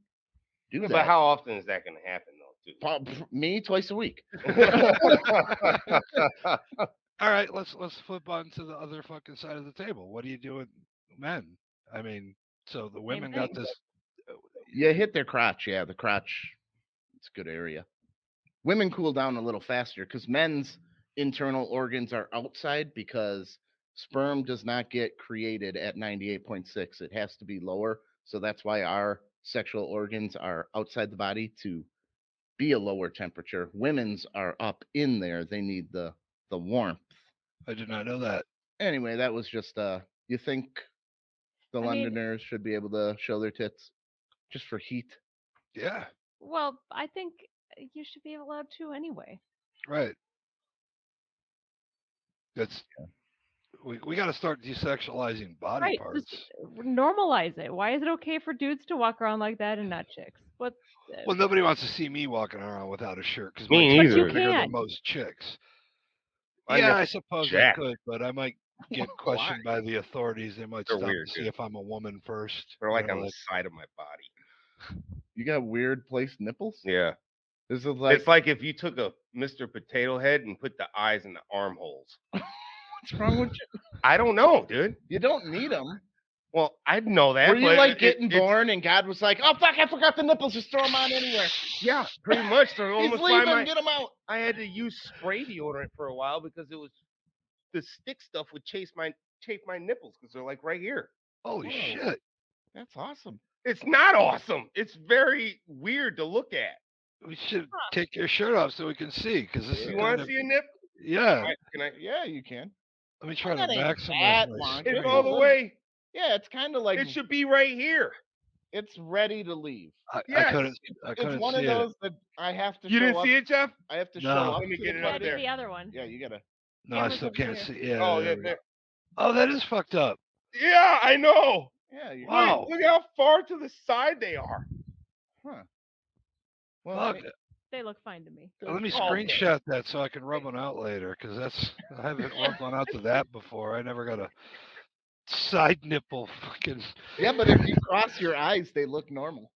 [SPEAKER 1] do that.
[SPEAKER 4] But how often is that going to happen though?
[SPEAKER 1] Me twice a week.
[SPEAKER 3] All right, let's flip on to the other fucking side of the table. What do you do with men? I mean, so the women got
[SPEAKER 2] thing.
[SPEAKER 3] this.
[SPEAKER 1] You hit their crotch. Yeah, the crotch. It's a good area. Women cool down a little faster because men's internal organs are outside because sperm does not get created at 98.6. It has to be lower. So that's why our sexual organs are outside the body to be a lower temperature. Women's are up in there. They need the warmth.
[SPEAKER 3] I did not know that.
[SPEAKER 1] Anyway, that was just you think the
[SPEAKER 2] I mean-
[SPEAKER 1] Londoners should be able to show their tits just for heat?
[SPEAKER 3] Yeah,
[SPEAKER 2] Well, I think you should be allowed to anyway.
[SPEAKER 3] right. That's we got to start desexualizing body
[SPEAKER 2] Right.
[SPEAKER 3] parts.
[SPEAKER 2] Just normalize it. Why is it okay for dudes to walk around like that and not chicks? What?
[SPEAKER 3] Well, nobody wants to see me walking around without a shirt because
[SPEAKER 4] Me
[SPEAKER 3] my tits
[SPEAKER 4] neither.
[SPEAKER 3] are bigger than
[SPEAKER 2] can.
[SPEAKER 3] most chicks.
[SPEAKER 4] I
[SPEAKER 3] Yeah,
[SPEAKER 4] know
[SPEAKER 3] I suppose
[SPEAKER 4] Jack.
[SPEAKER 3] I could, but I might get questioned by the authorities. They might
[SPEAKER 4] They're
[SPEAKER 3] stop
[SPEAKER 4] weird,
[SPEAKER 3] to see
[SPEAKER 4] dude.
[SPEAKER 3] if I'm a woman first.
[SPEAKER 4] They're like
[SPEAKER 3] You know,
[SPEAKER 4] on the side of my body.
[SPEAKER 1] You got weird placed nipples?
[SPEAKER 4] Yeah.
[SPEAKER 1] This is like,
[SPEAKER 4] It's like if you took a Mr. Potato Head and put the eyes in the armholes.
[SPEAKER 1] what's wrong with you?
[SPEAKER 4] I don't know, dude.
[SPEAKER 1] You don't need them.
[SPEAKER 4] Well, I'd know that.
[SPEAKER 1] Were you
[SPEAKER 4] but
[SPEAKER 1] like getting
[SPEAKER 4] it's-
[SPEAKER 1] born and God was like, oh, fuck, I forgot the nipples. Just throw them on anywhere.
[SPEAKER 4] Yeah, pretty much. They're
[SPEAKER 1] He's
[SPEAKER 4] almost by
[SPEAKER 1] leaving.
[SPEAKER 4] my.
[SPEAKER 1] Get them out.
[SPEAKER 4] I had to use spray deodorant for a while because it was the stick stuff would chafe my nipples because they're like right here.
[SPEAKER 3] holy
[SPEAKER 1] Whoa.
[SPEAKER 3] shit!
[SPEAKER 1] That's awesome.
[SPEAKER 4] It's not awesome. It's very weird to look at.
[SPEAKER 3] We should take your shirt off so we can see because this is.
[SPEAKER 4] You want
[SPEAKER 3] kind
[SPEAKER 4] to
[SPEAKER 3] of-
[SPEAKER 4] see a nip?
[SPEAKER 3] Yeah.
[SPEAKER 4] Can I?
[SPEAKER 1] Yeah, you can.
[SPEAKER 3] Let me try to
[SPEAKER 1] That ain't
[SPEAKER 3] maximize
[SPEAKER 1] that
[SPEAKER 3] my
[SPEAKER 1] long.
[SPEAKER 3] screen.
[SPEAKER 4] It's all the way.
[SPEAKER 1] Yeah, it's kind of like
[SPEAKER 4] It should be right here.
[SPEAKER 1] it's ready to leave.
[SPEAKER 3] I
[SPEAKER 4] Yes.
[SPEAKER 3] couldn't. I
[SPEAKER 1] It's
[SPEAKER 3] couldn't
[SPEAKER 1] one
[SPEAKER 3] see
[SPEAKER 1] of
[SPEAKER 3] it.
[SPEAKER 1] those that I have to
[SPEAKER 4] You
[SPEAKER 1] show
[SPEAKER 4] didn't
[SPEAKER 1] up.
[SPEAKER 4] see it, Jeff?
[SPEAKER 1] I have to
[SPEAKER 3] No.
[SPEAKER 1] show up.
[SPEAKER 4] Let me
[SPEAKER 1] to
[SPEAKER 4] get
[SPEAKER 1] the
[SPEAKER 4] it
[SPEAKER 2] Yeah,
[SPEAKER 4] up
[SPEAKER 1] place.
[SPEAKER 2] do
[SPEAKER 4] there.
[SPEAKER 2] the other one.
[SPEAKER 1] Yeah, you gotta.
[SPEAKER 3] No, I
[SPEAKER 2] Camera's
[SPEAKER 3] still
[SPEAKER 2] over
[SPEAKER 3] can't
[SPEAKER 2] here.
[SPEAKER 3] see. Yeah.
[SPEAKER 4] Oh,
[SPEAKER 3] there
[SPEAKER 4] yeah,
[SPEAKER 3] we go.
[SPEAKER 4] there.
[SPEAKER 3] Oh, that is fucked up.
[SPEAKER 4] Yeah, I know.
[SPEAKER 1] Yeah, you
[SPEAKER 3] Wow.
[SPEAKER 4] Look how far to the side they are.
[SPEAKER 1] Huh. Well,
[SPEAKER 3] Fuck.
[SPEAKER 2] They look fine to me.
[SPEAKER 3] Let me
[SPEAKER 4] Oh, okay.
[SPEAKER 3] screenshot that so I can rub one out later because I haven't rubbed one out to that before. I never got a side nipple fucking.
[SPEAKER 1] yeah, but if you cross your eyes, they look normal.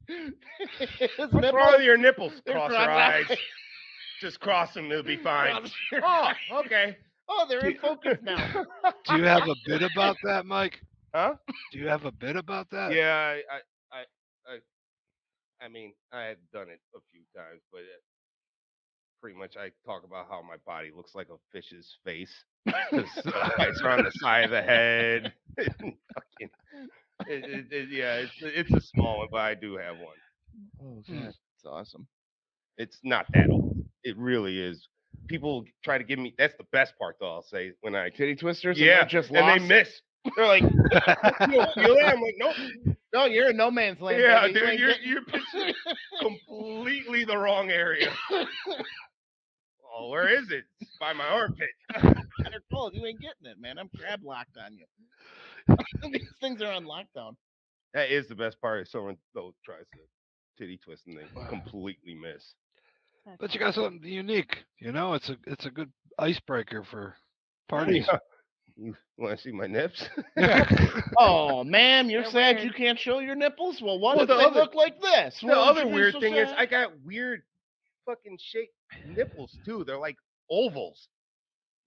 [SPEAKER 1] His
[SPEAKER 4] What's
[SPEAKER 1] nipples-
[SPEAKER 4] wrong with your nipples?
[SPEAKER 1] they're
[SPEAKER 4] Cross your
[SPEAKER 1] cross-eyed.
[SPEAKER 4] eyes. Just cross them, it'll be fine.
[SPEAKER 1] Cross your
[SPEAKER 4] Oh,
[SPEAKER 1] eyes.
[SPEAKER 4] okay.
[SPEAKER 1] Oh, they're in focus now.
[SPEAKER 3] Do you have a bit about that, Mike?
[SPEAKER 4] Huh?
[SPEAKER 3] Do you have a bit about that?
[SPEAKER 4] Yeah, I mean, I had done it a few times, but pretty much I talk about how my body looks like a fish's face. 'Cause eyes are on the side of the head. Fucking- yeah, it's a small one, but I do have one.
[SPEAKER 1] Oh, God. It's awesome.
[SPEAKER 4] It's not that old. It really is. people try to give me. That's the best part, though. I'll say when I
[SPEAKER 1] Titty twisters.
[SPEAKER 4] yeah,
[SPEAKER 1] And just
[SPEAKER 4] and they
[SPEAKER 1] lost.
[SPEAKER 4] miss. They're like, you don't feel that? I'm like, nope.
[SPEAKER 1] No, you're in no man's land.
[SPEAKER 4] Yeah,
[SPEAKER 1] baby. You
[SPEAKER 4] dude,
[SPEAKER 1] ain't
[SPEAKER 4] you're pitching completely the wrong area. Oh, where is it? It's by my armpit.
[SPEAKER 1] They're cold. You ain't getting it, man. I'm crab locked on you. These things are on lockdown.
[SPEAKER 4] That is the best part. If someone though tries to titty twist and they completely miss.
[SPEAKER 3] But you got something unique. You know, it's a good icebreaker for parties.
[SPEAKER 4] You want to see my nips?
[SPEAKER 1] Oh, man, you're
[SPEAKER 2] They're
[SPEAKER 1] sad
[SPEAKER 2] weird.
[SPEAKER 1] you can't show your nipples? Well, what
[SPEAKER 4] Well,
[SPEAKER 1] if
[SPEAKER 4] the
[SPEAKER 1] they
[SPEAKER 4] other-
[SPEAKER 1] look like this?
[SPEAKER 4] The
[SPEAKER 1] What would
[SPEAKER 4] other
[SPEAKER 1] you be
[SPEAKER 4] weird
[SPEAKER 1] so
[SPEAKER 4] thing is
[SPEAKER 1] sad?
[SPEAKER 4] I got weird fucking shaped nipples too. They're like ovals.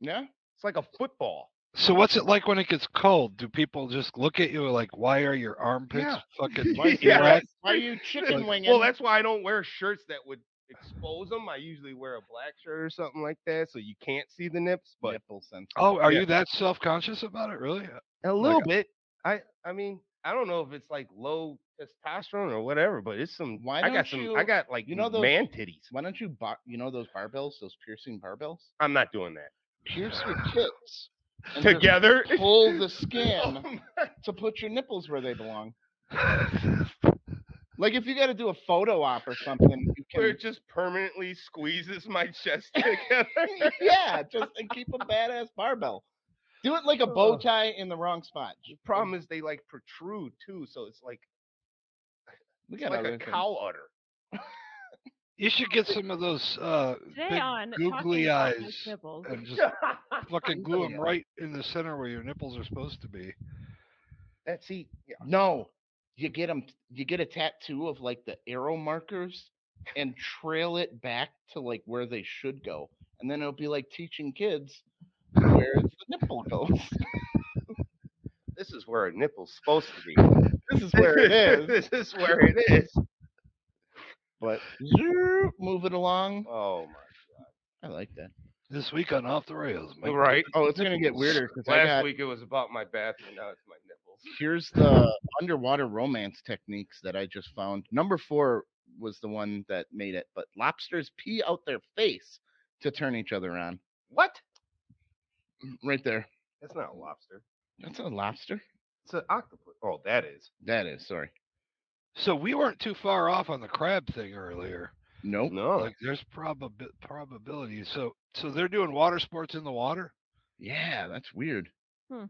[SPEAKER 1] Yeah?
[SPEAKER 4] It's like a football.
[SPEAKER 3] So what's it like when it gets cold? Do people just look at you like, why are your armpits
[SPEAKER 4] Yeah.
[SPEAKER 3] fucking
[SPEAKER 1] Why,
[SPEAKER 4] Yeah.
[SPEAKER 3] erect?
[SPEAKER 1] why are you chicken winging?
[SPEAKER 4] Well, that's why I don't wear shirts that would expose them. I usually wear a black shirt or something like that, so you can't see the nips. But
[SPEAKER 1] nipple sensitive.
[SPEAKER 3] Oh, are
[SPEAKER 4] Yeah.
[SPEAKER 3] you that self-conscious about it, really?
[SPEAKER 4] a little bit. I mean, I don't know if it's like low testosterone or whatever, but it's some.
[SPEAKER 1] Why
[SPEAKER 4] I got
[SPEAKER 1] don't
[SPEAKER 4] some.
[SPEAKER 1] you-
[SPEAKER 4] I got like
[SPEAKER 1] you know those-
[SPEAKER 4] man titties.
[SPEAKER 1] Why don't you, you know those barbells, those piercing barbells?
[SPEAKER 4] I'm not doing that.
[SPEAKER 1] Pierce your tits. And just
[SPEAKER 4] Together.
[SPEAKER 1] pull the skin
[SPEAKER 4] Oh my-
[SPEAKER 1] to put your nipples where they belong. Like if you got to do a photo op or something, you
[SPEAKER 4] Where
[SPEAKER 1] can.
[SPEAKER 4] it just permanently squeezes my chest together.
[SPEAKER 1] Yeah, just and keep a badass barbell. Do it like a bow tie in the wrong spot.
[SPEAKER 4] The problem is they like protrude too, so it's like
[SPEAKER 1] We
[SPEAKER 4] it's
[SPEAKER 1] got
[SPEAKER 4] like
[SPEAKER 1] other
[SPEAKER 4] a
[SPEAKER 1] things.
[SPEAKER 4] cow udder.
[SPEAKER 3] You should get some of those
[SPEAKER 2] Today
[SPEAKER 3] big
[SPEAKER 2] on
[SPEAKER 3] googly
[SPEAKER 2] talking about
[SPEAKER 3] eyes
[SPEAKER 2] nice nipples.
[SPEAKER 3] and just fucking glue them right in the center where your nipples are supposed to be.
[SPEAKER 4] That's yeah.
[SPEAKER 1] No, you get them. You get a tattoo of like the arrow markers and trail it back to like where they should go, and then it'll be like teaching kids where the nipple goes.
[SPEAKER 4] This is where a nipple's supposed to be.
[SPEAKER 1] This is where it is.
[SPEAKER 4] This is where it is.
[SPEAKER 1] But move it along.
[SPEAKER 4] Oh my
[SPEAKER 1] I like that.
[SPEAKER 3] This week on Off the Rails, Mike.
[SPEAKER 4] Right.
[SPEAKER 1] Oh, it's gonna get weirder because
[SPEAKER 4] Last week it was about my bathroom. Now it's my nipples.
[SPEAKER 1] Here's the underwater romance techniques that I just found. Number 4 was the one that made it, but lobsters pee out their face to turn each other on.
[SPEAKER 4] What?
[SPEAKER 1] Right there.
[SPEAKER 4] That's not a lobster.
[SPEAKER 1] That's a lobster.
[SPEAKER 4] It's an octopus. Oh, that is.
[SPEAKER 1] That is. Sorry.
[SPEAKER 3] So we weren't too far off on the crab thing earlier.
[SPEAKER 1] Nope.
[SPEAKER 4] No.
[SPEAKER 3] Like there's probability. So they're doing water sports in the water?
[SPEAKER 1] Yeah, that's weird.
[SPEAKER 2] Hmm.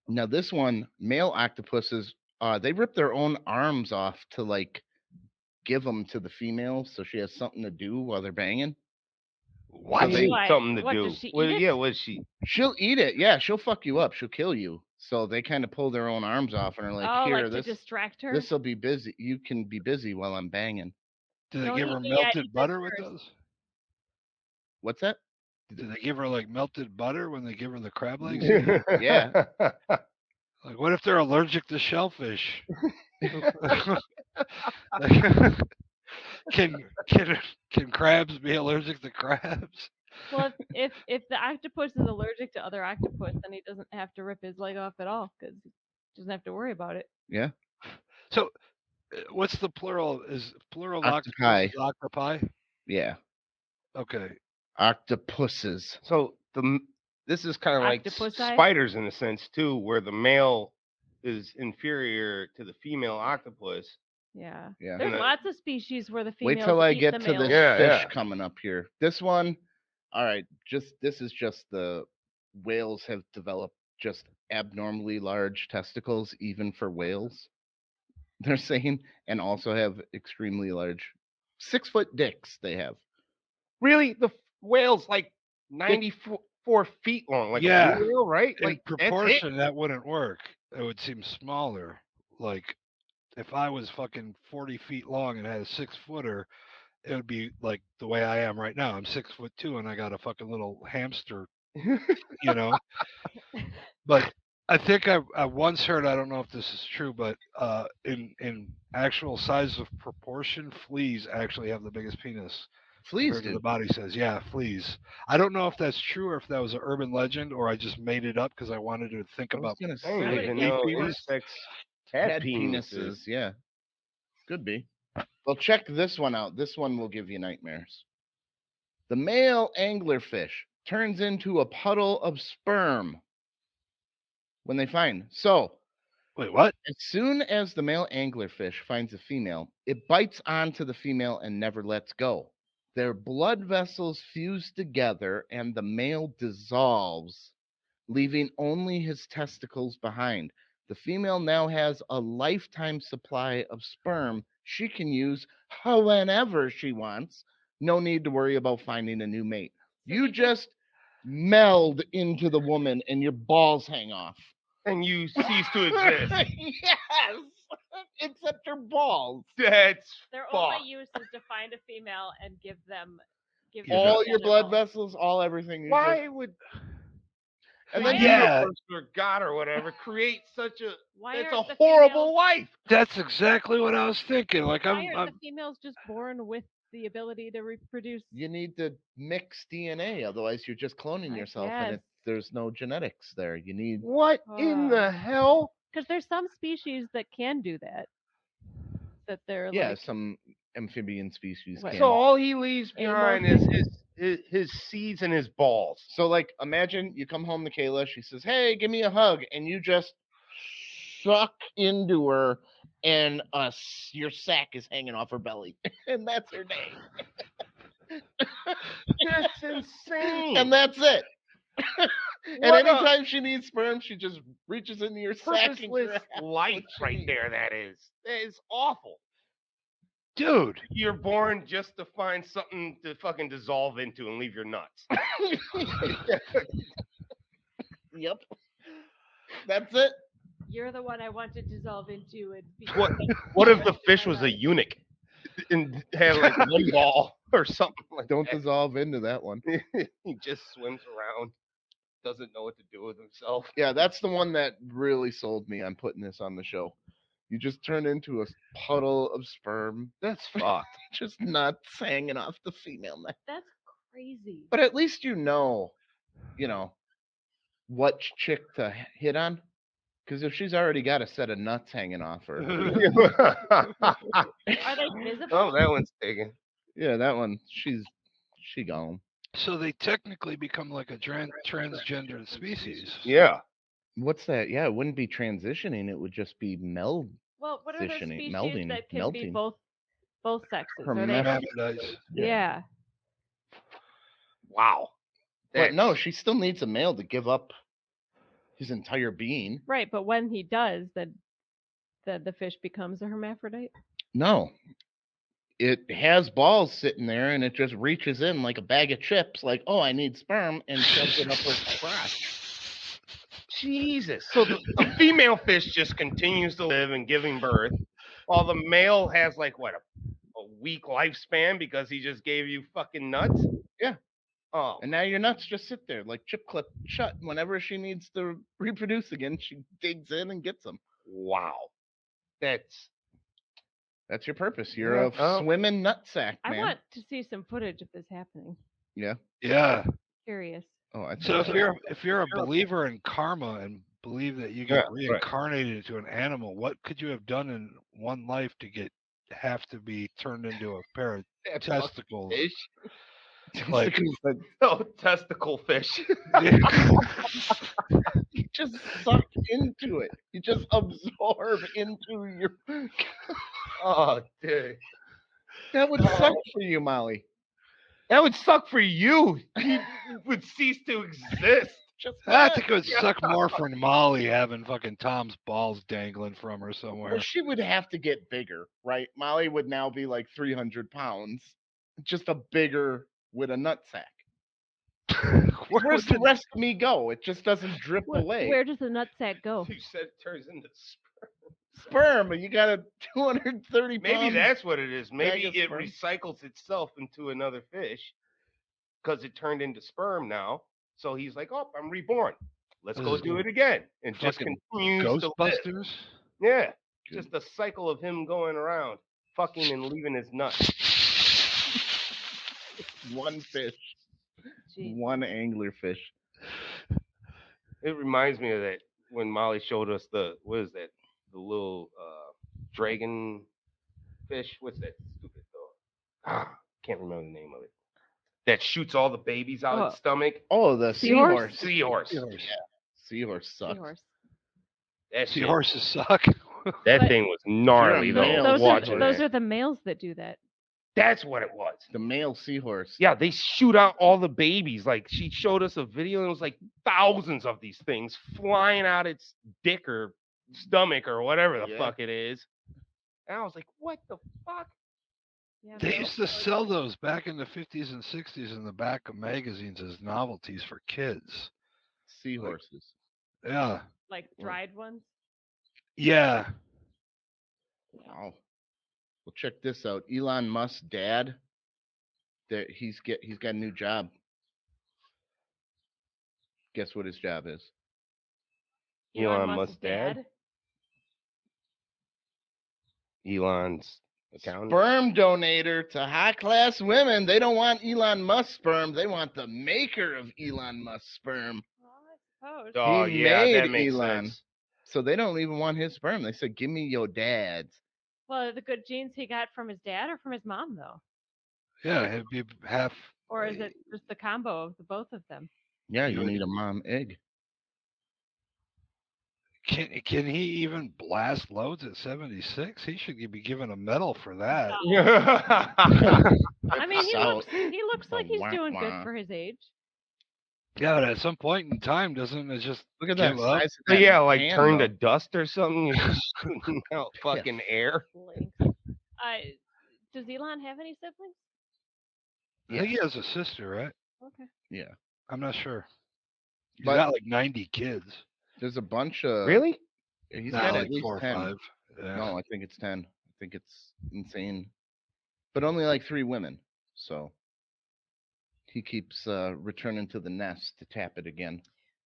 [SPEAKER 1] Now this one, male octopuses, they rip their own arms off to like give them to the female, so she has something to do while they're banging.
[SPEAKER 3] What?
[SPEAKER 1] So they-
[SPEAKER 2] Why?
[SPEAKER 4] Something to
[SPEAKER 2] What,
[SPEAKER 4] do.
[SPEAKER 2] does she
[SPEAKER 4] Well,
[SPEAKER 2] eat it?
[SPEAKER 4] yeah, what is she?
[SPEAKER 1] She'll eat it. Yeah, she'll fuck you up. She'll kill you. So they kind of pull their own arms off and are like,
[SPEAKER 2] oh,
[SPEAKER 1] here,
[SPEAKER 2] like
[SPEAKER 1] this
[SPEAKER 2] to distract her.
[SPEAKER 1] this will be busy. You can be busy while I'm banging.
[SPEAKER 3] Do they
[SPEAKER 2] Don't
[SPEAKER 3] give
[SPEAKER 2] eat
[SPEAKER 3] her
[SPEAKER 2] me yet,
[SPEAKER 3] melted
[SPEAKER 2] eat this
[SPEAKER 3] butter with
[SPEAKER 2] first.
[SPEAKER 3] those?
[SPEAKER 1] What's that?
[SPEAKER 3] Do they give her like melted butter when they give her the crab legs?
[SPEAKER 1] Yeah.
[SPEAKER 3] Like, what if they're allergic to shellfish? can crabs be allergic to crabs?
[SPEAKER 2] Well, if the octopus is allergic to other octopus, then he doesn't have to rip his leg off at all because he doesn't have to worry about it.
[SPEAKER 1] Yeah.
[SPEAKER 3] So, what's the plural? Is plural of
[SPEAKER 1] Octopi.
[SPEAKER 3] octopus is octopi?
[SPEAKER 1] Yeah.
[SPEAKER 3] Okay.
[SPEAKER 1] Octopuses.
[SPEAKER 4] So this is kind of like
[SPEAKER 2] Octopusi?
[SPEAKER 4] spiders in a sense too, where the male is inferior to the female octopus.
[SPEAKER 2] Yeah.
[SPEAKER 1] Yeah.
[SPEAKER 2] There's
[SPEAKER 4] And
[SPEAKER 2] lots of species where the
[SPEAKER 1] Wait
[SPEAKER 2] females
[SPEAKER 1] till I
[SPEAKER 2] eat
[SPEAKER 1] get
[SPEAKER 2] the
[SPEAKER 1] to
[SPEAKER 2] males.
[SPEAKER 1] this
[SPEAKER 4] Yeah,
[SPEAKER 1] fish
[SPEAKER 4] yeah.
[SPEAKER 1] coming up here. This one, all right, this is just the whales have developed just abnormally large testicles, even for whales. They're saying, and also have extremely large 6-foot dicks. They have.
[SPEAKER 4] Really, the whale's like 94 feet long, like
[SPEAKER 3] Yeah.
[SPEAKER 4] a blue whale, right?
[SPEAKER 3] In
[SPEAKER 4] Like that's it.
[SPEAKER 3] proportion, that wouldn't work. It would seem smaller. Like, if I was fucking 40 feet long and had a 6-footer, it would be like the way I am right now. I'm 6'2" and I got a fucking little hamster, you know. But I think I once heard, I don't know if this is true, but in actual size of proportion, fleas actually have the biggest penis.
[SPEAKER 1] Fleas
[SPEAKER 3] compared to
[SPEAKER 1] do.
[SPEAKER 3] the body says, yeah, fleas. I don't know if that's true or if that was an urban legend or I just made it up because I wanted to think
[SPEAKER 1] I was
[SPEAKER 3] about.
[SPEAKER 1] gonna
[SPEAKER 4] I didn't
[SPEAKER 1] say
[SPEAKER 4] even
[SPEAKER 3] flea
[SPEAKER 4] know
[SPEAKER 3] penis.
[SPEAKER 4] insects
[SPEAKER 1] had
[SPEAKER 4] had penises.
[SPEAKER 1] penises. Yeah, could be. Well, check this one out. This one will give you nightmares. The male anglerfish turns into a puddle of sperm when they find. So,
[SPEAKER 3] Wait, what?
[SPEAKER 1] as soon as the male anglerfish finds a female, it bites onto the female and never lets go. Their blood vessels fuse together and the male dissolves, leaving only his testicles behind. The female now has a lifetime supply of sperm she can use whenever she wants. No need to worry about finding a new mate.
[SPEAKER 2] So
[SPEAKER 1] You
[SPEAKER 2] you can-
[SPEAKER 1] just meld into the woman and your balls hang off.
[SPEAKER 4] And you cease to exist.
[SPEAKER 1] Yes, except your balls.
[SPEAKER 4] That's
[SPEAKER 2] Their
[SPEAKER 4] fucked.
[SPEAKER 2] only use is to find a female and give them
[SPEAKER 3] Your
[SPEAKER 1] All
[SPEAKER 3] nuts.
[SPEAKER 1] your
[SPEAKER 2] their
[SPEAKER 1] blood
[SPEAKER 2] balls.
[SPEAKER 1] vessels, all everything. You
[SPEAKER 4] Why
[SPEAKER 1] just,
[SPEAKER 4] would
[SPEAKER 1] and
[SPEAKER 4] the
[SPEAKER 1] then
[SPEAKER 2] Why are-
[SPEAKER 3] Yeah.
[SPEAKER 4] universe or God or whatever create such a?
[SPEAKER 2] Why
[SPEAKER 4] It's a
[SPEAKER 2] aren't the
[SPEAKER 4] horrible
[SPEAKER 2] females-
[SPEAKER 4] life.
[SPEAKER 3] That's exactly what I was thinking. Like
[SPEAKER 2] Why aren't
[SPEAKER 3] I'm
[SPEAKER 2] the females just born with the ability to reproduce?
[SPEAKER 1] you need to mix DNA, otherwise you're just cloning
[SPEAKER 2] I
[SPEAKER 1] yourself, and
[SPEAKER 2] guess.
[SPEAKER 1] there's no genetics there. You need
[SPEAKER 4] What in the hell?
[SPEAKER 2] Because there's some species that can do that. That they're like
[SPEAKER 1] some amphibian species
[SPEAKER 2] What?
[SPEAKER 1] can.
[SPEAKER 4] So all he leaves behind is
[SPEAKER 2] Amorphic?
[SPEAKER 4] his seeds and his balls.
[SPEAKER 1] So, like, imagine you come home to Kayla. She says, "Hey, give me a hug," and you just suck into her, and your sack is hanging off her belly, and that's her day,
[SPEAKER 4] That's insane.
[SPEAKER 1] and that's it. And
[SPEAKER 4] What a
[SPEAKER 1] anytime she needs sperm, she just reaches into your sack and
[SPEAKER 4] purposeless
[SPEAKER 1] grabs
[SPEAKER 4] life
[SPEAKER 1] what she
[SPEAKER 4] right
[SPEAKER 1] needs.
[SPEAKER 4] there. That is awful.
[SPEAKER 3] dude.
[SPEAKER 4] You're born just to find something to fucking dissolve into and leave your nuts.
[SPEAKER 1] Yep, that's it.
[SPEAKER 2] you're the one I want to dissolve into and be
[SPEAKER 4] What if the fish was a eunuch and had like one ball or something like
[SPEAKER 1] Don't
[SPEAKER 4] that?
[SPEAKER 1] dissolve into that one.
[SPEAKER 4] He just swims around, doesn't know what to do with himself.
[SPEAKER 1] Yeah, that's the one that really sold me on putting this on the show. You just turn into a puddle of sperm,
[SPEAKER 4] That's fucked.
[SPEAKER 1] just nuts hanging off the female neck.
[SPEAKER 2] That's crazy.
[SPEAKER 1] But at least you know, what chick to hit on. Because if she's already got a set of nuts hanging off her,
[SPEAKER 2] Are they visible?
[SPEAKER 4] Oh, that one's taken.
[SPEAKER 1] yeah, that one, she gone.
[SPEAKER 3] So they technically become like a transgender species.
[SPEAKER 4] Yeah.
[SPEAKER 1] What's that? Yeah, it wouldn't be transitioning. It would just be
[SPEAKER 2] Well, what are the
[SPEAKER 1] Transitioning,
[SPEAKER 2] species
[SPEAKER 1] melding,
[SPEAKER 2] that can be
[SPEAKER 1] melting.
[SPEAKER 2] both sexes? Are they?
[SPEAKER 3] Hermaphrodites.
[SPEAKER 2] Yeah.
[SPEAKER 4] Wow.
[SPEAKER 1] But no,
[SPEAKER 4] That's-
[SPEAKER 1] she still needs a male to give up his entire being.
[SPEAKER 2] Right, but when he does, then the fish becomes a hermaphrodite.
[SPEAKER 1] No. It has balls sitting there and it just reaches in like a bag of chips, like, oh, I need sperm, and shoves it up her crotch.
[SPEAKER 4] Jesus. So the female fish just continues to live and giving birth, while the male has like what a weak lifespan because he just gave you fucking nuts.
[SPEAKER 1] Yeah.
[SPEAKER 4] Oh,
[SPEAKER 1] And now your nuts just sit there like chip clip shut. Whenever she needs to reproduce again, she digs in and gets them.
[SPEAKER 4] wow.
[SPEAKER 1] That's your purpose. You're
[SPEAKER 4] Yeah.
[SPEAKER 1] a
[SPEAKER 4] Oh.
[SPEAKER 1] swimming nutsack,
[SPEAKER 2] I
[SPEAKER 1] man.
[SPEAKER 2] want to see some footage of this happening.
[SPEAKER 1] Yeah.
[SPEAKER 3] Yeah.
[SPEAKER 2] Curious.
[SPEAKER 1] Oh, I
[SPEAKER 3] So
[SPEAKER 1] think
[SPEAKER 3] if you're a believer in karma and believe that you get
[SPEAKER 4] Yeah, right.
[SPEAKER 3] reincarnated into an animal, what could you have done in one life to have to be turned into a pair of
[SPEAKER 4] That
[SPEAKER 3] testicles?
[SPEAKER 4] fish.
[SPEAKER 3] Like
[SPEAKER 4] No testicle fish.
[SPEAKER 1] you just suck into it. You just absorb into your.
[SPEAKER 4] Oh, dude.
[SPEAKER 1] That would suck for you, Molly.
[SPEAKER 4] That would suck for you. You would cease to exist.
[SPEAKER 1] Just
[SPEAKER 3] I
[SPEAKER 1] that.
[SPEAKER 3] think it would suck more for Molly having fucking Tom's balls dangling from her
[SPEAKER 1] Well,
[SPEAKER 3] somewhere.
[SPEAKER 1] she would have to get bigger, right? Molly would now be like 300 pounds, just a bigger with a nutsack. Where's the rest of me go? It just doesn't drip away.
[SPEAKER 2] Where does the nutsack go?
[SPEAKER 4] You said it turns into
[SPEAKER 1] Sperm, and you got a 230
[SPEAKER 4] Maybe
[SPEAKER 1] pound.
[SPEAKER 4] that's what it is. Maybe
[SPEAKER 1] bag of
[SPEAKER 4] it
[SPEAKER 1] sperm.
[SPEAKER 4] recycles itself into another fish because it turned into sperm now. So he's like, "Oh, I'm reborn. Let's go
[SPEAKER 3] This is
[SPEAKER 4] do it again," and just
[SPEAKER 3] fucking
[SPEAKER 4] continues to live.
[SPEAKER 3] Ghostbusters.
[SPEAKER 4] Yeah, just a cycle of him going around, fucking and leaving his nuts.
[SPEAKER 1] One fish,
[SPEAKER 2] Jeez.
[SPEAKER 1] one anglerfish.
[SPEAKER 4] It reminds me of that when Molly showed us the little dragon fish. What's that stupid dog? Can't remember the name of it. that shoots all the babies out its stomach.
[SPEAKER 1] Oh, the
[SPEAKER 2] Seahorse?
[SPEAKER 1] seahorse.
[SPEAKER 4] Seahorse.
[SPEAKER 1] Yeah, seahorse sucks.
[SPEAKER 2] Seahorse.
[SPEAKER 4] That shit.
[SPEAKER 3] Seahorses suck.
[SPEAKER 4] That
[SPEAKER 2] But-
[SPEAKER 4] thing was gnarly
[SPEAKER 1] If you're a
[SPEAKER 4] though.
[SPEAKER 1] male
[SPEAKER 2] Those
[SPEAKER 4] Watching
[SPEAKER 2] are
[SPEAKER 4] that.
[SPEAKER 2] the males that do that.
[SPEAKER 4] That's what it was.
[SPEAKER 1] The male seahorse.
[SPEAKER 4] Yeah, they shoot out all the babies. Like she showed us a video, and it was like thousands of these things flying out its dick or stomach or whatever the
[SPEAKER 1] Yeah.
[SPEAKER 4] fuck it is. And I was like, what the fuck?
[SPEAKER 2] Yeah,
[SPEAKER 3] They
[SPEAKER 2] males
[SPEAKER 3] used to
[SPEAKER 2] are-
[SPEAKER 3] sell those back in the 50s and 60s in the back of magazines as novelties for kids.
[SPEAKER 1] Seahorses.
[SPEAKER 3] Yeah.
[SPEAKER 2] like dried ones.
[SPEAKER 3] Yeah.
[SPEAKER 1] Wow. Well, check this out. Elon Musk's dad. He's got a new job. Guess what his job is?
[SPEAKER 4] Elon Musk's dad? Elon's accountant.
[SPEAKER 1] Sperm donator to high class women. They don't want Elon Musk sperm. They want the maker of Elon Musk sperm.
[SPEAKER 2] Well, I suppose.
[SPEAKER 4] Oh
[SPEAKER 1] He
[SPEAKER 4] yeah, that
[SPEAKER 1] made
[SPEAKER 4] makes
[SPEAKER 1] Elon.
[SPEAKER 4] sense.
[SPEAKER 1] So they don't even want his sperm. They said, "Give me your dad's."
[SPEAKER 2] Well, the good genes he got from his dad or from his mom, though?
[SPEAKER 3] Yeah. It'd be half.
[SPEAKER 2] Or is it just the combo of the both of them?
[SPEAKER 1] Yeah, you need a mom egg.
[SPEAKER 3] Can he even blast loads at 76? He should be given a medal for that.
[SPEAKER 2] I mean, he
[SPEAKER 1] South.
[SPEAKER 2] looks like he's
[SPEAKER 1] Wah,
[SPEAKER 2] doing
[SPEAKER 1] wah.
[SPEAKER 2] good for his age.
[SPEAKER 3] Yeah, but at some point in time, doesn't it just
[SPEAKER 1] Look at that
[SPEAKER 3] give up?
[SPEAKER 1] size of
[SPEAKER 4] So
[SPEAKER 1] that
[SPEAKER 4] yeah, like
[SPEAKER 1] hand,
[SPEAKER 4] turn
[SPEAKER 1] though.
[SPEAKER 4] to dust or something. You're just shooting out fucking air.
[SPEAKER 2] Length. Does Elon have any siblings?
[SPEAKER 3] I think he has a sister, right?
[SPEAKER 2] Okay.
[SPEAKER 1] Yeah.
[SPEAKER 3] I'm not sure. He's
[SPEAKER 1] But-
[SPEAKER 3] got like 90 kids.
[SPEAKER 1] There's a bunch of
[SPEAKER 4] Really?
[SPEAKER 1] He's
[SPEAKER 3] Not
[SPEAKER 1] got
[SPEAKER 3] like
[SPEAKER 1] at least
[SPEAKER 3] 4 or
[SPEAKER 1] 10.
[SPEAKER 3] 5. Yeah.
[SPEAKER 1] No, I think it's 10. I think it's insane. But only like 3 women. So he keeps returning to the nest to tap it again.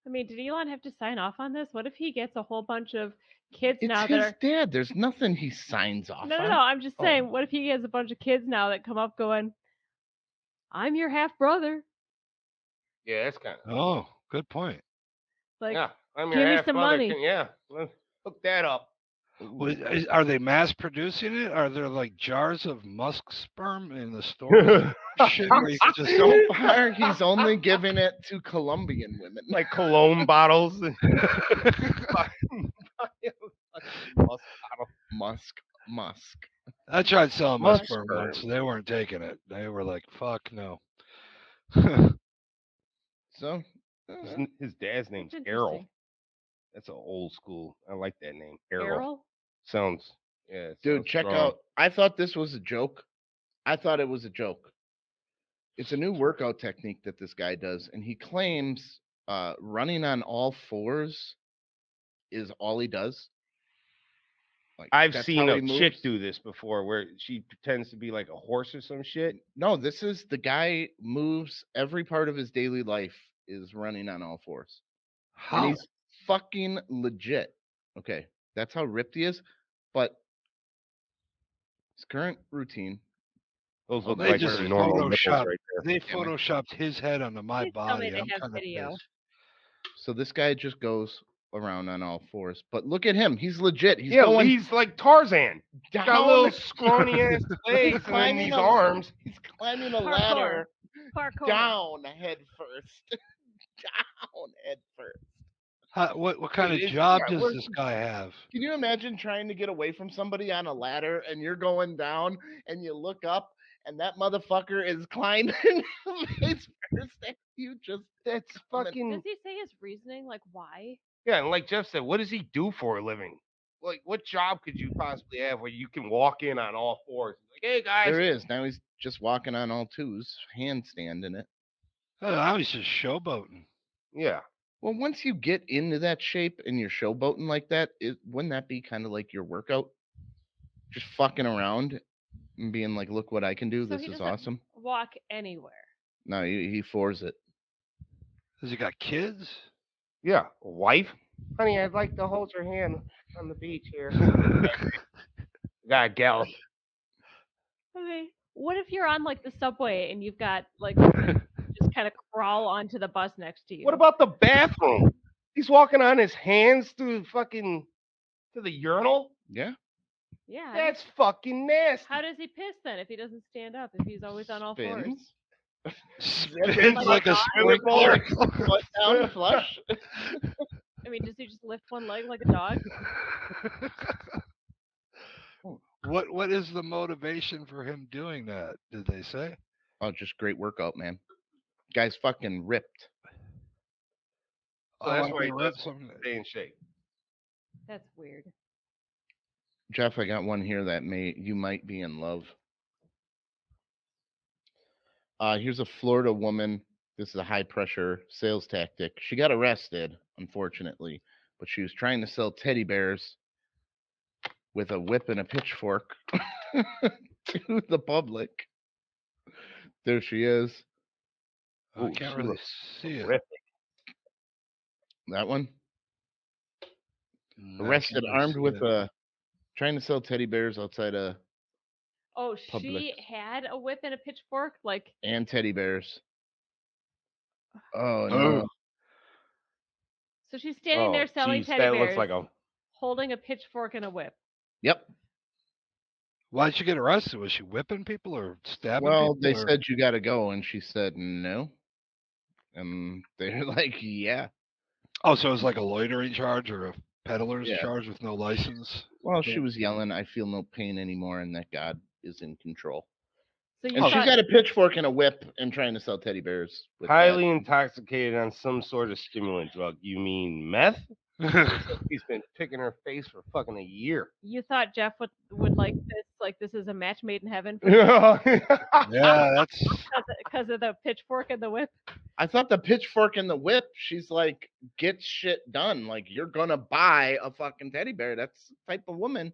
[SPEAKER 2] I mean, did Elon have to sign off on this? What if he gets a whole bunch of kids
[SPEAKER 1] It's
[SPEAKER 2] now
[SPEAKER 1] his
[SPEAKER 2] that are
[SPEAKER 1] dad. There's nothing he signs off
[SPEAKER 2] No,
[SPEAKER 1] on.
[SPEAKER 2] I'm just
[SPEAKER 1] Oh.
[SPEAKER 2] saying, what if he has a bunch of kids now that come up going, I'm your half brother.
[SPEAKER 4] Yeah, that's kind of.
[SPEAKER 3] Oh, good point.
[SPEAKER 2] Like,
[SPEAKER 4] Yeah, I'm
[SPEAKER 2] give
[SPEAKER 4] your
[SPEAKER 2] me
[SPEAKER 4] half
[SPEAKER 2] some
[SPEAKER 4] brother.
[SPEAKER 2] money.
[SPEAKER 4] Yeah, let's hook that up.
[SPEAKER 3] Are they mass producing it? Are there like jars of musk sperm in the store? Shit, where you just
[SPEAKER 1] So far, he's only giving it to Colombian women.
[SPEAKER 4] Like cologne bottles.
[SPEAKER 1] Musk.
[SPEAKER 3] I tried selling my
[SPEAKER 4] Musk
[SPEAKER 3] sperm
[SPEAKER 4] sperm.
[SPEAKER 3] once. They weren't taking it. They were like, "Fuck no."
[SPEAKER 1] So,
[SPEAKER 4] His dad's name's
[SPEAKER 2] That's
[SPEAKER 4] Errol.
[SPEAKER 2] interesting.
[SPEAKER 4] That's an old school. I like that name. Errol.
[SPEAKER 2] Errol?
[SPEAKER 4] Sounds. Yeah. it
[SPEAKER 1] dude,
[SPEAKER 4] sounds
[SPEAKER 1] check
[SPEAKER 4] strong.
[SPEAKER 1] out. I thought this was a joke. I thought it was a joke. It's a new workout technique that this guy does, and he claims running on all fours is all he does. Like,
[SPEAKER 4] I've
[SPEAKER 1] that's
[SPEAKER 4] seen
[SPEAKER 1] how
[SPEAKER 4] a
[SPEAKER 1] he
[SPEAKER 4] chick
[SPEAKER 1] moves.
[SPEAKER 4] do this before, where she pretends to be like a horse or some shit.
[SPEAKER 1] No, this is the guy moves every part of his daily life is running on all fours. And
[SPEAKER 3] How?
[SPEAKER 1] he's fucking legit. Okay, that's how ripped he is. But his current routine.
[SPEAKER 4] Those
[SPEAKER 1] Oh,
[SPEAKER 4] look
[SPEAKER 3] They
[SPEAKER 4] like
[SPEAKER 3] just
[SPEAKER 4] her normal nipples
[SPEAKER 3] photoshopped.
[SPEAKER 4] right there.
[SPEAKER 3] They photoshopped his head onto my
[SPEAKER 2] Please tell me
[SPEAKER 3] body.
[SPEAKER 2] they
[SPEAKER 3] I'm
[SPEAKER 2] have
[SPEAKER 3] kind of
[SPEAKER 2] video.
[SPEAKER 3] pissed.
[SPEAKER 1] So this guy just goes around on all fours. But look at him. He's legit. He's
[SPEAKER 4] Yeah,
[SPEAKER 1] going
[SPEAKER 4] he's like Tarzan.
[SPEAKER 1] down.
[SPEAKER 4] Got little scrawny ass legs and then
[SPEAKER 1] climbing
[SPEAKER 4] these
[SPEAKER 1] a-
[SPEAKER 4] arms.
[SPEAKER 1] He's climbing a
[SPEAKER 2] Parkour.
[SPEAKER 1] ladder
[SPEAKER 2] Parkour.
[SPEAKER 1] down head first. Down head first.
[SPEAKER 3] What kind
[SPEAKER 1] Dude,
[SPEAKER 3] of
[SPEAKER 1] is-
[SPEAKER 3] job
[SPEAKER 1] yeah,
[SPEAKER 3] does
[SPEAKER 1] we're-
[SPEAKER 3] this guy have?
[SPEAKER 1] Can you imagine trying to get away from somebody on a ladder and you're going down and you look up and that motherfucker is climbing face first and you just
[SPEAKER 4] That's
[SPEAKER 2] Does
[SPEAKER 4] fucking.
[SPEAKER 2] he say his reasoning? Like, why?
[SPEAKER 4] Yeah, and like Jeff said, what does he do for a living? Like, what job could you possibly have where you can walk in on all fours? Like, hey guys.
[SPEAKER 1] there is. Now he's just walking on all twos, handstand in it.
[SPEAKER 3] Oh, I was just showboating.
[SPEAKER 4] Yeah.
[SPEAKER 1] Well, once you get into that shape and you're showboating like that, wouldn't that be kind of like your workout? Just fucking around and being like, look what I can do.
[SPEAKER 2] So
[SPEAKER 1] This
[SPEAKER 2] he
[SPEAKER 1] is
[SPEAKER 2] doesn't
[SPEAKER 1] awesome.
[SPEAKER 2] Walk anywhere.
[SPEAKER 1] No, he fours it.
[SPEAKER 3] Has he got kids?
[SPEAKER 4] Yeah. Wife? Honey, I'd like to hold your hand on the beach here. Got gal.
[SPEAKER 2] Okay. What if you're on like the subway and you've got like just kind of crawl onto the bus next to you?
[SPEAKER 4] What about the bathroom? He's walking on his hands through fucking to the urinal?
[SPEAKER 1] Yeah.
[SPEAKER 2] Yeah.
[SPEAKER 4] That's fucking nasty.
[SPEAKER 2] How does he piss then if he doesn't stand up? If he's always on all fours?
[SPEAKER 1] Spins.
[SPEAKER 3] Spins
[SPEAKER 2] like
[SPEAKER 3] like a
[SPEAKER 2] a
[SPEAKER 3] sprinkler.
[SPEAKER 1] Foot down to flush.
[SPEAKER 2] I mean, does he just lift one leg like a dog?
[SPEAKER 3] What is the motivation for him doing that? Did they say?
[SPEAKER 1] Oh, just great workout, man. Guy's fucking ripped.
[SPEAKER 4] So
[SPEAKER 3] Oh,
[SPEAKER 4] that's
[SPEAKER 3] I
[SPEAKER 4] why he
[SPEAKER 3] can
[SPEAKER 4] does
[SPEAKER 3] rip something.
[SPEAKER 4] stay in shape.
[SPEAKER 2] That's weird.
[SPEAKER 1] Jeff, I got one here that you might be in love. Here's a Florida woman. This is a high pressure sales tactic. She got arrested, unfortunately, but she was trying to sell teddy bears with a whip and a pitchfork to the public. There she is.
[SPEAKER 3] I
[SPEAKER 4] Ooh,
[SPEAKER 3] can't
[SPEAKER 4] she
[SPEAKER 3] really
[SPEAKER 4] looks
[SPEAKER 3] see it.
[SPEAKER 4] terrific.
[SPEAKER 1] That one.
[SPEAKER 3] No, I
[SPEAKER 1] Arrested,
[SPEAKER 3] can't really
[SPEAKER 1] armed
[SPEAKER 3] see
[SPEAKER 1] with
[SPEAKER 3] it.
[SPEAKER 1] trying to sell teddy bears outside a
[SPEAKER 2] Oh,
[SPEAKER 1] Publix.
[SPEAKER 2] she had a whip and a pitchfork? Like,
[SPEAKER 1] and teddy bears. Oh
[SPEAKER 3] Oh.
[SPEAKER 1] no.
[SPEAKER 2] so she's standing there selling
[SPEAKER 4] geez,
[SPEAKER 2] teddy
[SPEAKER 4] that
[SPEAKER 2] bears,
[SPEAKER 4] looks like a.
[SPEAKER 2] holding a pitchfork and a whip.
[SPEAKER 1] Yep.
[SPEAKER 3] Why'd she get arrested? Was she whipping people or stabbing
[SPEAKER 1] Well,
[SPEAKER 3] people?
[SPEAKER 1] they
[SPEAKER 3] or-
[SPEAKER 1] said you got to go, and she said no. And they're like, yeah.
[SPEAKER 3] Oh, so it was like a loitering charge or a peddler's
[SPEAKER 1] Yeah.
[SPEAKER 3] charge with no license?
[SPEAKER 1] Well, she was yelling, I feel no pain anymore, and that God is in control.
[SPEAKER 2] So you
[SPEAKER 1] And she's
[SPEAKER 2] thought,
[SPEAKER 1] got a pitchfork and a whip and trying to sell teddy bears. With
[SPEAKER 4] Highly intoxicated on some sort of stimulant drug. You mean meth? He's been picking her face for fucking a year.
[SPEAKER 2] you thought Jeff would like this? Like, this is a match made in heaven for
[SPEAKER 3] Yeah, that's
[SPEAKER 2] because of the pitchfork and the whip?
[SPEAKER 1] I thought the pitchfork and the whip, she's like, get shit done. Like, you're going to buy a fucking teddy bear. That's the type of woman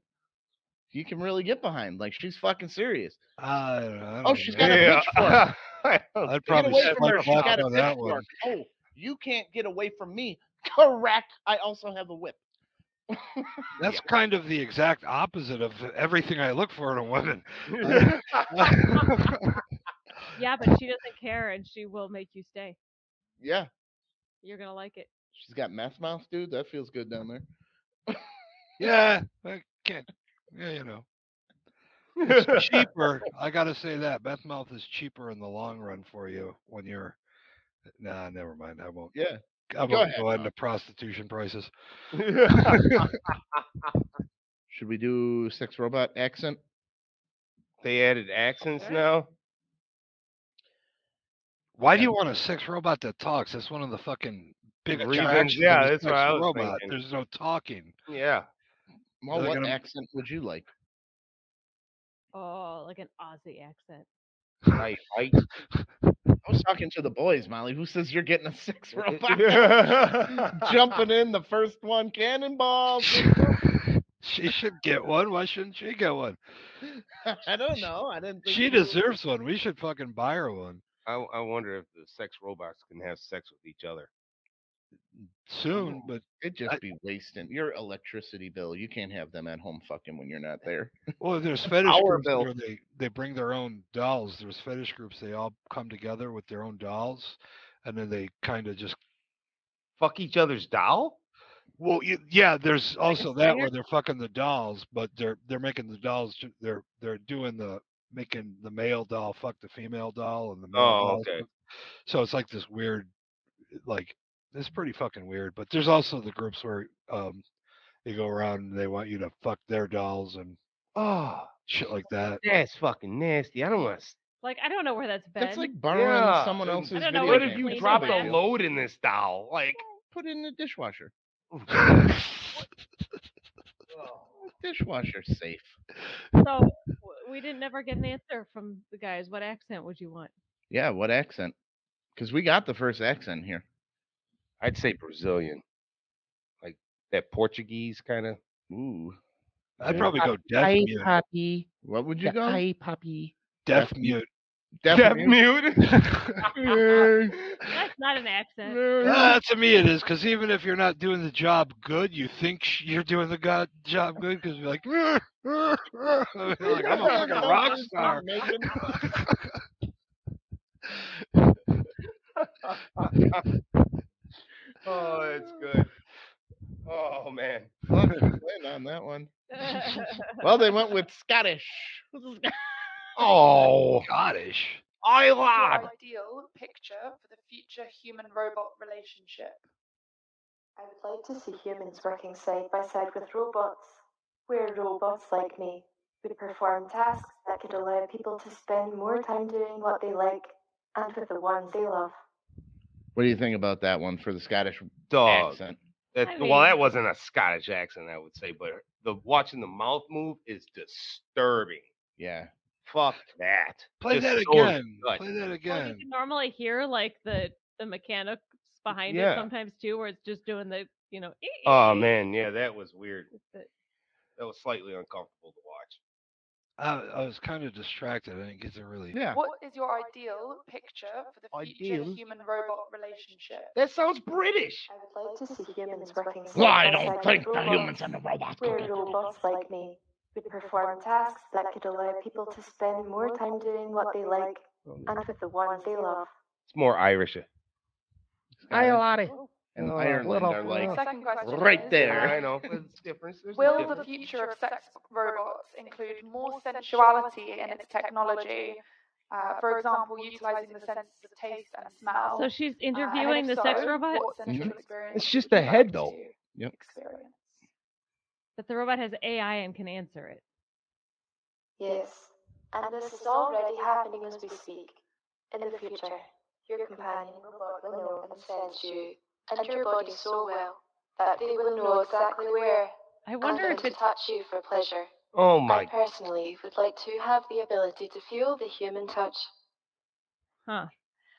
[SPEAKER 1] you can really get behind. Like, she's fucking serious.
[SPEAKER 3] I don't know.
[SPEAKER 1] Oh, she's got a pitchfork.
[SPEAKER 3] I'd
[SPEAKER 1] Get
[SPEAKER 3] probably
[SPEAKER 1] away from her.
[SPEAKER 3] swipe
[SPEAKER 1] She's
[SPEAKER 3] left
[SPEAKER 1] got a
[SPEAKER 3] on that one.
[SPEAKER 1] pitchfork. Oh, you can't get away from me. Correct. I also have a whip.
[SPEAKER 3] That's kind of the exact opposite of everything I look for in a woman.
[SPEAKER 2] Yeah, but she doesn't care, and she will make you stay.
[SPEAKER 1] Yeah.
[SPEAKER 2] You're gonna like it.
[SPEAKER 1] She's got meth mouth, dude. That feels good down there.
[SPEAKER 3] Yeah, I can't. Yeah, you know. It's cheaper. I gotta say that meth mouth is cheaper in the long run for you when you're. Nah, never mind. I won't.
[SPEAKER 1] Yeah.
[SPEAKER 3] I
[SPEAKER 1] Go
[SPEAKER 3] won't
[SPEAKER 1] ahead,
[SPEAKER 3] go into
[SPEAKER 1] Mom.
[SPEAKER 3] prostitution prices.
[SPEAKER 1] Should we do sex robot accent?
[SPEAKER 4] They added accents
[SPEAKER 2] Sure.
[SPEAKER 4] now.
[SPEAKER 3] Why do you want a sex robot that talks? That's one of the fucking big
[SPEAKER 4] Reasons,
[SPEAKER 3] attractions
[SPEAKER 4] yeah,
[SPEAKER 3] of a
[SPEAKER 4] that's
[SPEAKER 3] sex
[SPEAKER 4] what I was
[SPEAKER 3] robot.
[SPEAKER 4] thinking.
[SPEAKER 3] There's no talking.
[SPEAKER 4] Yeah.
[SPEAKER 1] Well,
[SPEAKER 3] They're
[SPEAKER 1] what
[SPEAKER 3] gonna-
[SPEAKER 1] accent would you like?
[SPEAKER 2] Oh, like an Aussie accent.
[SPEAKER 4] Right.
[SPEAKER 1] I was talking to the boys, Molly. Who says you're getting a sex robot? Jumping in the first one, cannonballs.
[SPEAKER 3] She should get one. Why shouldn't she get one?
[SPEAKER 1] I don't know. I didn't think
[SPEAKER 3] She
[SPEAKER 1] you would.
[SPEAKER 3] deserves one. We should fucking buy her one
[SPEAKER 4] I wonder if the sex robots can have sex with each other.
[SPEAKER 3] soon. But
[SPEAKER 1] It'd just be wasting your electricity bill. You can't have them at home fucking when you're not there.
[SPEAKER 3] well, there's fetish
[SPEAKER 1] Power
[SPEAKER 3] groups
[SPEAKER 1] bill.
[SPEAKER 3] where they bring their own dolls. There's fetish groups. They all come together with their own dolls, and then they kind of just.
[SPEAKER 4] Fuck each other's doll?
[SPEAKER 3] Well, yeah. There's also that
[SPEAKER 2] swinger?
[SPEAKER 3] where they're fucking the dolls, but they're making the dolls. They're doing making the male doll fuck the female doll, and the male
[SPEAKER 4] Oh,
[SPEAKER 3] doll.
[SPEAKER 4] okay.
[SPEAKER 3] So it's like this weird, like it's pretty fucking weird. But there's also the groups where they go around and they want you to fuck their dolls and
[SPEAKER 4] Oh,
[SPEAKER 3] shit like that.
[SPEAKER 4] that's fucking nasty. I don't want to.
[SPEAKER 2] Like, I don't know where that's been.
[SPEAKER 1] That's like borrowing
[SPEAKER 4] Yeah,
[SPEAKER 1] someone
[SPEAKER 4] and
[SPEAKER 1] else's
[SPEAKER 2] I don't know
[SPEAKER 1] video
[SPEAKER 2] what
[SPEAKER 4] What
[SPEAKER 2] if
[SPEAKER 1] game.
[SPEAKER 4] if you
[SPEAKER 2] cleaned
[SPEAKER 4] dropped
[SPEAKER 2] it
[SPEAKER 4] a
[SPEAKER 2] back.
[SPEAKER 4] load in this doll? Like,
[SPEAKER 1] Put it in the dishwasher. Dishwasher safe.
[SPEAKER 2] So we didn't never get an answer from the guys. What accent would you want?
[SPEAKER 1] Yeah, what accent? Because we got the first accent here.
[SPEAKER 4] I'd say Brazilian, like that Portuguese kind of.
[SPEAKER 1] Ooh.
[SPEAKER 3] I'd probably go deaf mute.
[SPEAKER 4] Poppy.
[SPEAKER 1] What would you go?
[SPEAKER 4] Hi, Poppy.
[SPEAKER 3] Deaf mute.
[SPEAKER 1] Deaf
[SPEAKER 4] mute.
[SPEAKER 2] That's not an accent.
[SPEAKER 3] To me it is, because even if you're not doing the job good, you think you're doing the job good because you're like, I mean, like, I'm a fucking rock star.
[SPEAKER 4] Oh, that's good. Oh man.
[SPEAKER 1] Well, good win on that one. Well, they went with Scottish.
[SPEAKER 4] Oh,
[SPEAKER 3] Scottish.
[SPEAKER 4] I
[SPEAKER 5] Your
[SPEAKER 4] lied.
[SPEAKER 5] ideal picture for the future human-robot relationship.
[SPEAKER 6] I would like to see humans working side by side with robots, where robots like me would perform tasks that could allow people to spend more time doing what they like and with the ones they love.
[SPEAKER 1] What do you think about that one for the Scottish
[SPEAKER 4] Dog.
[SPEAKER 1] accent?
[SPEAKER 2] I
[SPEAKER 4] Well, that
[SPEAKER 2] mean-
[SPEAKER 4] wasn't a Scottish accent, I would say, but watching the mouth move is disturbing.
[SPEAKER 1] Yeah.
[SPEAKER 4] Fuck that.
[SPEAKER 3] Play
[SPEAKER 4] Just
[SPEAKER 3] that
[SPEAKER 4] so
[SPEAKER 3] again.
[SPEAKER 4] gut.
[SPEAKER 3] Play that
[SPEAKER 2] Well, you
[SPEAKER 3] again.
[SPEAKER 2] can normally hear like the mechanics behind
[SPEAKER 4] Yeah.
[SPEAKER 2] it sometimes too, where it's just doing the
[SPEAKER 4] Oh man, yeah, that was weird.
[SPEAKER 2] the-
[SPEAKER 4] That was slightly uncomfortable to watch.
[SPEAKER 3] I was kind of distracted. I didn't get to really.
[SPEAKER 1] Yeah.
[SPEAKER 5] What is your ideal picture for the future
[SPEAKER 4] Ideal?
[SPEAKER 5] human-robot relationship?
[SPEAKER 4] That sounds British.
[SPEAKER 6] I would like to see humans working side
[SPEAKER 1] Well, I
[SPEAKER 6] by
[SPEAKER 1] don't
[SPEAKER 6] side
[SPEAKER 1] think
[SPEAKER 6] with
[SPEAKER 1] the
[SPEAKER 6] robots,
[SPEAKER 1] humans and the robots
[SPEAKER 6] where
[SPEAKER 1] could.
[SPEAKER 6] robots like me would perform tasks that could allow people to spend more time doing what they like and with the ones they love.
[SPEAKER 4] It's more Irish.
[SPEAKER 1] Scottish and Ireland are
[SPEAKER 5] The
[SPEAKER 1] like
[SPEAKER 5] second question
[SPEAKER 1] right
[SPEAKER 5] is,
[SPEAKER 1] there.
[SPEAKER 4] I know, but it's different. There's a
[SPEAKER 5] will the
[SPEAKER 4] difference.
[SPEAKER 5] future of sex robots include more sensuality in its technology? For example, utilizing the senses of taste and smell.
[SPEAKER 2] So she's
[SPEAKER 5] And
[SPEAKER 2] interviewing
[SPEAKER 5] if
[SPEAKER 2] the sex
[SPEAKER 5] so,
[SPEAKER 2] robot,
[SPEAKER 5] what sensual
[SPEAKER 1] Mhm.
[SPEAKER 5] experience
[SPEAKER 4] It's just
[SPEAKER 5] would
[SPEAKER 4] a
[SPEAKER 5] you
[SPEAKER 4] head,
[SPEAKER 5] like
[SPEAKER 4] though.
[SPEAKER 5] to
[SPEAKER 1] Yep.
[SPEAKER 5] experience?
[SPEAKER 2] but the robot has AI and can answer it.
[SPEAKER 6] Yes, and this is already happening as we speak. In the future, your companion robot will know and sense you and your body so well that they will know exactly where
[SPEAKER 2] I wonder
[SPEAKER 6] and
[SPEAKER 2] if
[SPEAKER 6] when
[SPEAKER 2] it's
[SPEAKER 6] to touch you for pleasure.
[SPEAKER 4] Oh
[SPEAKER 6] I
[SPEAKER 4] my!
[SPEAKER 6] personally would like to have the ability to feel the human touch.
[SPEAKER 2] huh.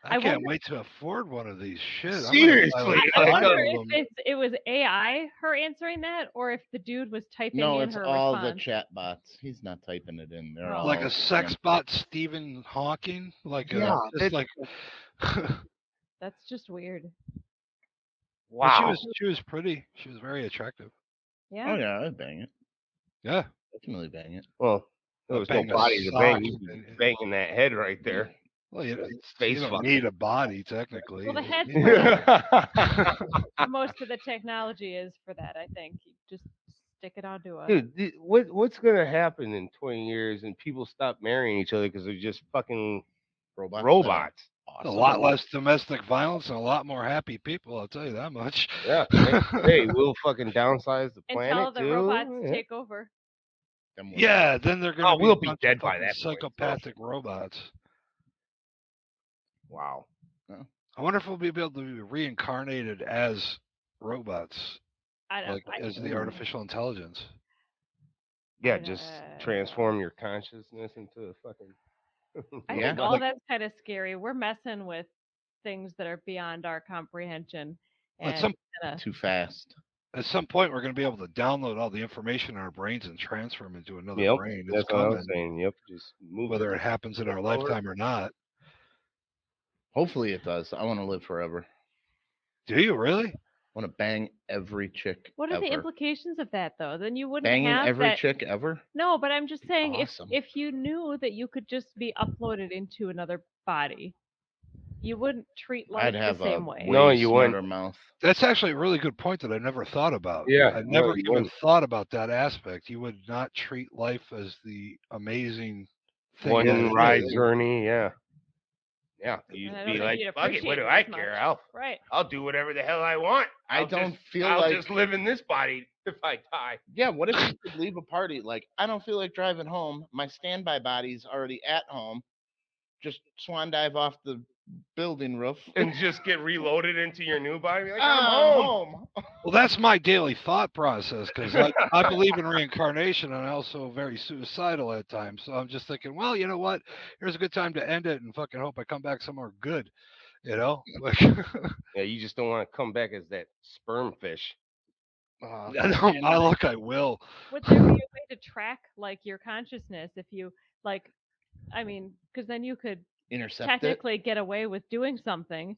[SPEAKER 3] I
[SPEAKER 2] I
[SPEAKER 3] can't
[SPEAKER 2] wonder-
[SPEAKER 3] wait to afford one of these. Shit. I'm gonna buy
[SPEAKER 4] Seriously,
[SPEAKER 3] like
[SPEAKER 2] I
[SPEAKER 4] like,
[SPEAKER 3] five
[SPEAKER 2] wonder
[SPEAKER 3] of them.
[SPEAKER 2] if it was AI her answering that, or if the dude was typing
[SPEAKER 1] No,
[SPEAKER 2] in
[SPEAKER 1] it's
[SPEAKER 2] her
[SPEAKER 1] all
[SPEAKER 2] response.
[SPEAKER 1] the chat bots. He's not typing it in. They're
[SPEAKER 2] Oh.
[SPEAKER 1] all
[SPEAKER 3] Like a sex bot Stephen Hawking. Like
[SPEAKER 4] Yeah,
[SPEAKER 3] just like
[SPEAKER 2] That's just weird.
[SPEAKER 3] But she
[SPEAKER 4] wow.
[SPEAKER 3] was pretty. She was very attractive.
[SPEAKER 2] Yeah.
[SPEAKER 1] Oh yeah, I'd bang it.
[SPEAKER 3] Yeah.
[SPEAKER 1] Definitely bang it.
[SPEAKER 4] Well, there
[SPEAKER 3] I'd
[SPEAKER 4] was no
[SPEAKER 3] bang a
[SPEAKER 4] body to
[SPEAKER 3] sock
[SPEAKER 4] bang. You'd be
[SPEAKER 3] and-
[SPEAKER 4] banging that head right there.
[SPEAKER 3] Well, you
[SPEAKER 4] Face
[SPEAKER 3] don't
[SPEAKER 4] fucking.
[SPEAKER 3] need a body technically.
[SPEAKER 2] Well, the head's
[SPEAKER 3] You-
[SPEAKER 2] Most of the technology is for that, I think. You just stick it onto a.
[SPEAKER 4] Dude, what's gonna happen in 20 years and people stop marrying each other because they're just fucking
[SPEAKER 1] Robots.
[SPEAKER 4] robots?
[SPEAKER 3] a lot less domestic violence and a lot more happy people. I'll tell you that much.
[SPEAKER 4] Yeah. Hey, we'll fucking downsize the planet
[SPEAKER 2] Until the
[SPEAKER 4] too.
[SPEAKER 2] robots
[SPEAKER 4] Yeah.
[SPEAKER 2] take over.
[SPEAKER 1] Then we'll-
[SPEAKER 3] Yeah, then they're gonna
[SPEAKER 4] Oh, we'll
[SPEAKER 3] a
[SPEAKER 4] be
[SPEAKER 3] bunch
[SPEAKER 4] dead
[SPEAKER 3] of
[SPEAKER 4] by
[SPEAKER 3] fucking
[SPEAKER 4] that point, so.
[SPEAKER 3] psychopathic robots.
[SPEAKER 4] Wow.
[SPEAKER 3] I wonder if we'll be able to be reincarnated as robots,
[SPEAKER 2] I don't.
[SPEAKER 3] like as the artificial intelligence.
[SPEAKER 4] Yeah, just
[SPEAKER 2] Uh,
[SPEAKER 4] transform your consciousness into a fucking.
[SPEAKER 2] I
[SPEAKER 1] Yeah.
[SPEAKER 2] think all
[SPEAKER 3] Like-
[SPEAKER 2] that's kind of scary. We're messing with things that are beyond our comprehension.
[SPEAKER 3] At
[SPEAKER 2] And
[SPEAKER 3] some
[SPEAKER 1] Too fast.
[SPEAKER 3] At some point, we're going to be able to download all the information in our brains and transfer them into another
[SPEAKER 4] Yep,
[SPEAKER 3] brain. It's
[SPEAKER 4] that's what I was
[SPEAKER 3] coming,
[SPEAKER 4] saying. Yep, just move
[SPEAKER 3] whether it happens in our lifetime or not.
[SPEAKER 1] Hopefully it does. I want to live forever.
[SPEAKER 3] Do you really?
[SPEAKER 1] I want to bang every chick.
[SPEAKER 2] what are the
[SPEAKER 1] ever.
[SPEAKER 2] implications of that, though? Then you wouldn't
[SPEAKER 1] Banging
[SPEAKER 2] have
[SPEAKER 1] every
[SPEAKER 2] that.
[SPEAKER 1] chick ever?
[SPEAKER 2] No, but I'm just saying,
[SPEAKER 1] Awesome.
[SPEAKER 2] if you knew that you could just be uploaded into another body, you wouldn't treat life
[SPEAKER 1] I'd have
[SPEAKER 2] the same
[SPEAKER 1] a
[SPEAKER 2] way.
[SPEAKER 4] No,
[SPEAKER 1] way
[SPEAKER 4] you
[SPEAKER 1] smarter
[SPEAKER 4] wouldn't.
[SPEAKER 1] mouth.
[SPEAKER 3] That's actually a really good point that I never thought about.
[SPEAKER 4] Yeah,
[SPEAKER 3] I
[SPEAKER 4] no,
[SPEAKER 3] never
[SPEAKER 4] you
[SPEAKER 3] even
[SPEAKER 4] wouldn't.
[SPEAKER 3] thought about that aspect. You would not treat life as the amazing thing
[SPEAKER 4] One
[SPEAKER 3] that it
[SPEAKER 4] ride
[SPEAKER 3] is.
[SPEAKER 4] journey. Yeah. Yeah, you'd
[SPEAKER 2] And I don't
[SPEAKER 4] be
[SPEAKER 2] think
[SPEAKER 4] like,
[SPEAKER 2] you'd
[SPEAKER 4] fuck it, what
[SPEAKER 2] appreciate
[SPEAKER 4] do
[SPEAKER 2] it
[SPEAKER 4] I
[SPEAKER 2] as much.
[SPEAKER 4] care?
[SPEAKER 2] Right.
[SPEAKER 4] I'll do whatever the hell I want.
[SPEAKER 1] I don't feel
[SPEAKER 4] I'll
[SPEAKER 1] like-
[SPEAKER 4] just live in this body if I die.
[SPEAKER 1] Yeah, what if you could leave a party? Like, I don't feel like driving home. My standby body's already at home. Just swan dive off the building roof.
[SPEAKER 4] And just get reloaded into your new body. Be like,
[SPEAKER 1] I'm
[SPEAKER 4] I'm home.
[SPEAKER 1] home.
[SPEAKER 3] Well, that's my daily thought process because I believe in reincarnation and I'm also very suicidal at times. So I'm just thinking, well, you know what? Here's a good time to end it and fucking hope I come back somewhere good. You know? Like,
[SPEAKER 4] Yeah, you just don't want to come back as that sperm fish.
[SPEAKER 3] no, my luck, I will.
[SPEAKER 2] Would there be a way to track like your consciousness if you like? I mean, because then you could
[SPEAKER 1] Intercept
[SPEAKER 2] technically get away with doing something,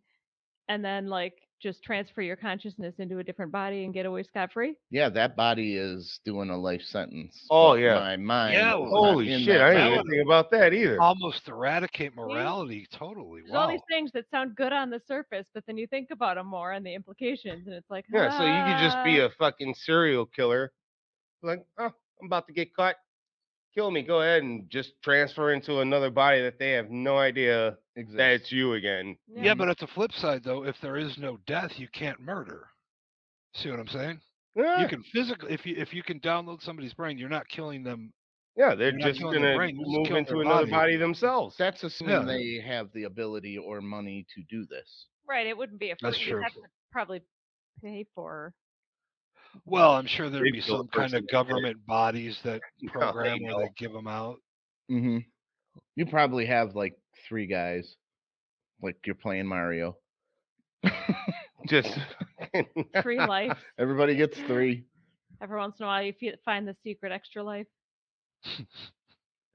[SPEAKER 2] and then like just transfer your consciousness into a different body and get away scot free.
[SPEAKER 1] it. Yeah, that body is doing a life sentence.
[SPEAKER 4] Oh,
[SPEAKER 1] but
[SPEAKER 4] yeah.
[SPEAKER 1] My mind.
[SPEAKER 3] Yeah,
[SPEAKER 1] is not
[SPEAKER 4] Holy
[SPEAKER 1] in
[SPEAKER 4] shit,
[SPEAKER 1] that
[SPEAKER 4] I didn't
[SPEAKER 1] body.
[SPEAKER 4] even think about that either.
[SPEAKER 3] Almost eradicate morality totally.
[SPEAKER 2] There's all
[SPEAKER 3] Wow.
[SPEAKER 2] these things that sound good on the surface, but then you think about them more and the implications, and it's like,
[SPEAKER 4] Yeah, so you could just be a fucking serial killer. Like, oh, I'm about to get caught. kill me. Go ahead and just transfer into another body that they have no idea that
[SPEAKER 1] Exists.
[SPEAKER 4] it's you again.
[SPEAKER 3] Yeah, but at the flip side, though, if there is no death, you can't murder. See what I'm saying? You
[SPEAKER 4] Yeah,
[SPEAKER 3] can physically, if you can download somebody's brain, you're not killing them.
[SPEAKER 4] yeah, they're
[SPEAKER 3] You're not
[SPEAKER 4] just
[SPEAKER 3] killing their
[SPEAKER 4] gonna
[SPEAKER 3] brain. You're just
[SPEAKER 4] move
[SPEAKER 3] killing their
[SPEAKER 4] into another
[SPEAKER 3] body.
[SPEAKER 4] body themselves.
[SPEAKER 1] That's assuming
[SPEAKER 3] Yeah.
[SPEAKER 1] they have the ability or money to do this.
[SPEAKER 2] Right. It wouldn't be a
[SPEAKER 3] That's
[SPEAKER 2] free.
[SPEAKER 3] true.
[SPEAKER 2] You'd have to probably pay for.
[SPEAKER 3] Well, I'm sure there'd
[SPEAKER 4] They'd
[SPEAKER 3] be
[SPEAKER 4] kill a
[SPEAKER 3] some kind
[SPEAKER 4] person
[SPEAKER 3] of
[SPEAKER 4] that
[SPEAKER 3] government bodies that
[SPEAKER 4] No,
[SPEAKER 3] program
[SPEAKER 4] they
[SPEAKER 3] where
[SPEAKER 4] don't.
[SPEAKER 3] they give them out.
[SPEAKER 1] Mm-hmm. You probably have like 3 guys, like you're playing Mario.
[SPEAKER 4] Just
[SPEAKER 2] 3 lives.
[SPEAKER 1] Everybody gets 3.
[SPEAKER 2] Every once in a while, you find the secret extra life.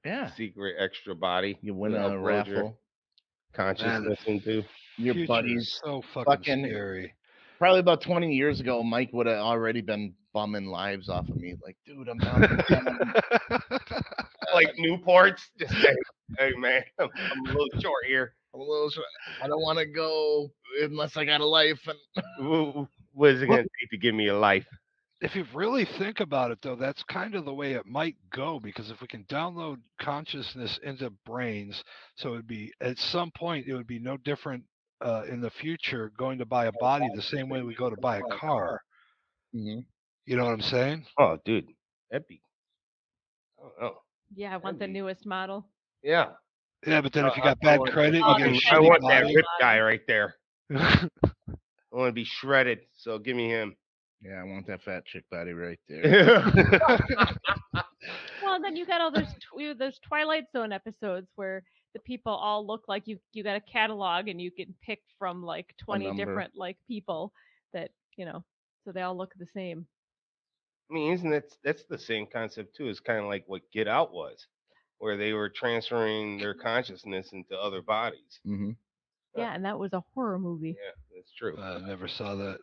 [SPEAKER 1] Yeah.
[SPEAKER 4] secret extra body.
[SPEAKER 1] You win
[SPEAKER 4] to
[SPEAKER 1] a
[SPEAKER 4] upload your
[SPEAKER 1] raffle.
[SPEAKER 4] consciousness into.
[SPEAKER 1] Your
[SPEAKER 3] Future
[SPEAKER 1] buddies.
[SPEAKER 3] is so fucking
[SPEAKER 1] fucking-
[SPEAKER 3] scary.
[SPEAKER 1] Probably about 20 years ago, Mike would have already been bumming lives off of me. Like, dude, I'm down to 10.
[SPEAKER 4] Like Newports, just hey man, I'm a little short here.
[SPEAKER 1] I'm a little short. I don't want to go unless I got a life. And
[SPEAKER 4] What is it gonna take to give me a life?
[SPEAKER 3] If you really think about it, though, that's kind of the way it might go, because if we can download consciousness into brains, so it'd be at some point it would be no different in the future going to buy a body the same way we go to buy a car.
[SPEAKER 1] Mhm.
[SPEAKER 3] You know what I'm saying?
[SPEAKER 4] Oh, dude, that'd be. I don't know.
[SPEAKER 2] Yeah, I want the
[SPEAKER 4] That'd be-
[SPEAKER 2] newest model.
[SPEAKER 4] Yeah,
[SPEAKER 3] Yeah, but then if you
[SPEAKER 4] I
[SPEAKER 3] got bad
[SPEAKER 4] want-
[SPEAKER 3] credit,
[SPEAKER 2] Oh,
[SPEAKER 3] you get a
[SPEAKER 2] that's
[SPEAKER 4] I
[SPEAKER 3] shitty
[SPEAKER 4] want that
[SPEAKER 3] body.
[SPEAKER 4] rip guy right there. I want to be shredded, so give me him.
[SPEAKER 1] Yeah, I want that fat chick body right there.
[SPEAKER 2] Well, and then you got all those Twilight Zone episodes where the people all look like you got a catalog and you can pick from like 20
[SPEAKER 1] number.
[SPEAKER 2] different like people that, so they all look the same.
[SPEAKER 4] I mean, isn't that's the same concept too? It's kind of like what Get Out was, where they were transferring their consciousness into other bodies.
[SPEAKER 1] Mm-hmm.
[SPEAKER 2] Yeah, and that was a horror movie.
[SPEAKER 4] Yeah, that's true.
[SPEAKER 3] I never saw that.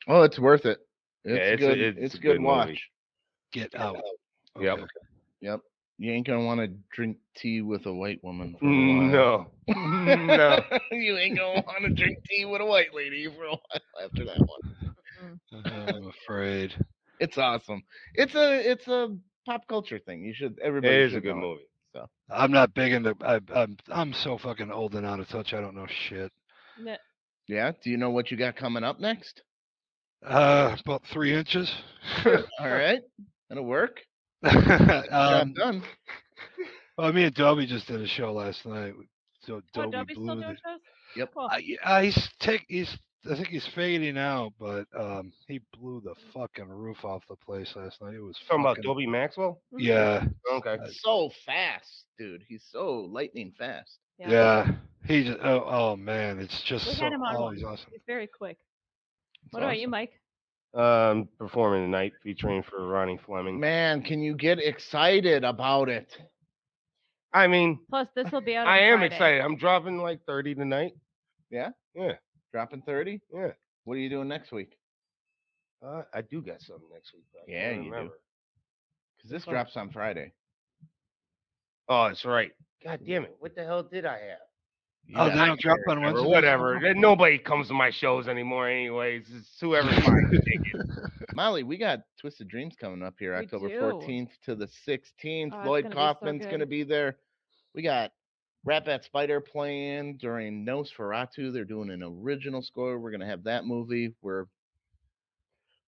[SPEAKER 1] Oh, it's worth it. It's
[SPEAKER 4] Yeah, it's a-
[SPEAKER 1] good.
[SPEAKER 4] it's
[SPEAKER 1] It's
[SPEAKER 4] a
[SPEAKER 1] good
[SPEAKER 4] good
[SPEAKER 1] watch.
[SPEAKER 4] movie.
[SPEAKER 3] Get out.
[SPEAKER 4] Yep.
[SPEAKER 3] Okay.
[SPEAKER 1] Yep. You ain't gonna want to drink tea with a white woman for a while.
[SPEAKER 4] No, no.
[SPEAKER 1] You ain't gonna want to drink tea with a white lady for a while after that one.
[SPEAKER 3] I'm afraid.
[SPEAKER 1] It's awesome. It's a pop culture thing. You should. Everybody.
[SPEAKER 4] It is a
[SPEAKER 1] should
[SPEAKER 4] good
[SPEAKER 1] know it.
[SPEAKER 4] movie.
[SPEAKER 1] So
[SPEAKER 3] I'm not big into. I'm so fucking old and out of touch. I don't know shit.
[SPEAKER 2] No,
[SPEAKER 1] yeah. Do you know what you got coming up next?
[SPEAKER 3] About 3 inches.
[SPEAKER 1] All right, that'll work. Job done.
[SPEAKER 3] Well, me and Dobby just did a show last night. So
[SPEAKER 2] oh,
[SPEAKER 3] Dobby
[SPEAKER 2] Dobby's still
[SPEAKER 3] blew
[SPEAKER 2] doing
[SPEAKER 3] the.
[SPEAKER 2] shows?
[SPEAKER 1] Yep.
[SPEAKER 2] Cool.
[SPEAKER 3] I think he's fading out, but he blew the fucking roof off the place last night. It was
[SPEAKER 4] Talking about
[SPEAKER 3] fucking.
[SPEAKER 4] Dobie Maxwell.
[SPEAKER 3] Yeah,
[SPEAKER 4] Okay.
[SPEAKER 1] So fast, dude. He's so lightning fast.
[SPEAKER 3] yeah. He just. Oh man, it's just
[SPEAKER 2] We
[SPEAKER 3] so.
[SPEAKER 2] had him on
[SPEAKER 3] Oh,
[SPEAKER 2] one.
[SPEAKER 3] he's awesome.
[SPEAKER 2] He's very quick.
[SPEAKER 1] It's
[SPEAKER 2] What about you,
[SPEAKER 1] awesome.
[SPEAKER 2] Mike?
[SPEAKER 4] Performing tonight, featuring for Ronnie Fleming.
[SPEAKER 1] Man, can you get excited about it?
[SPEAKER 4] I mean,
[SPEAKER 2] Plus, this will be out on
[SPEAKER 4] I am
[SPEAKER 2] Friday.
[SPEAKER 4] excited. I'm dropping like 30 tonight.
[SPEAKER 1] Yeah.
[SPEAKER 4] Yeah,
[SPEAKER 1] Dropping 30?
[SPEAKER 4] yeah.
[SPEAKER 1] What are you doing next week?
[SPEAKER 4] I do got something next week. But I
[SPEAKER 1] Yeah,
[SPEAKER 4] can't
[SPEAKER 1] you do.
[SPEAKER 4] remember.
[SPEAKER 1] Because this
[SPEAKER 4] Fun.
[SPEAKER 1] drops on Friday.
[SPEAKER 4] Oh, that's right. God damn it! What the hell did I have?
[SPEAKER 3] Oh, they don't drop on
[SPEAKER 4] Or
[SPEAKER 3] Wednesday.
[SPEAKER 4] whatever. Nobody comes to my shows anymore, anyways. It's whoever's buying the ticket.
[SPEAKER 1] Molly, we got Twisted Dreams coming up here
[SPEAKER 2] We
[SPEAKER 1] October
[SPEAKER 2] do.
[SPEAKER 1] 14th to the 16th.
[SPEAKER 2] Oh, it's
[SPEAKER 1] Lloyd
[SPEAKER 2] gonna be so
[SPEAKER 1] Kaufman's
[SPEAKER 2] good.
[SPEAKER 1] going to be there. We got Rat Bat Spider playing during Nosferatu. They're doing an original score. We're going to have that movie. We're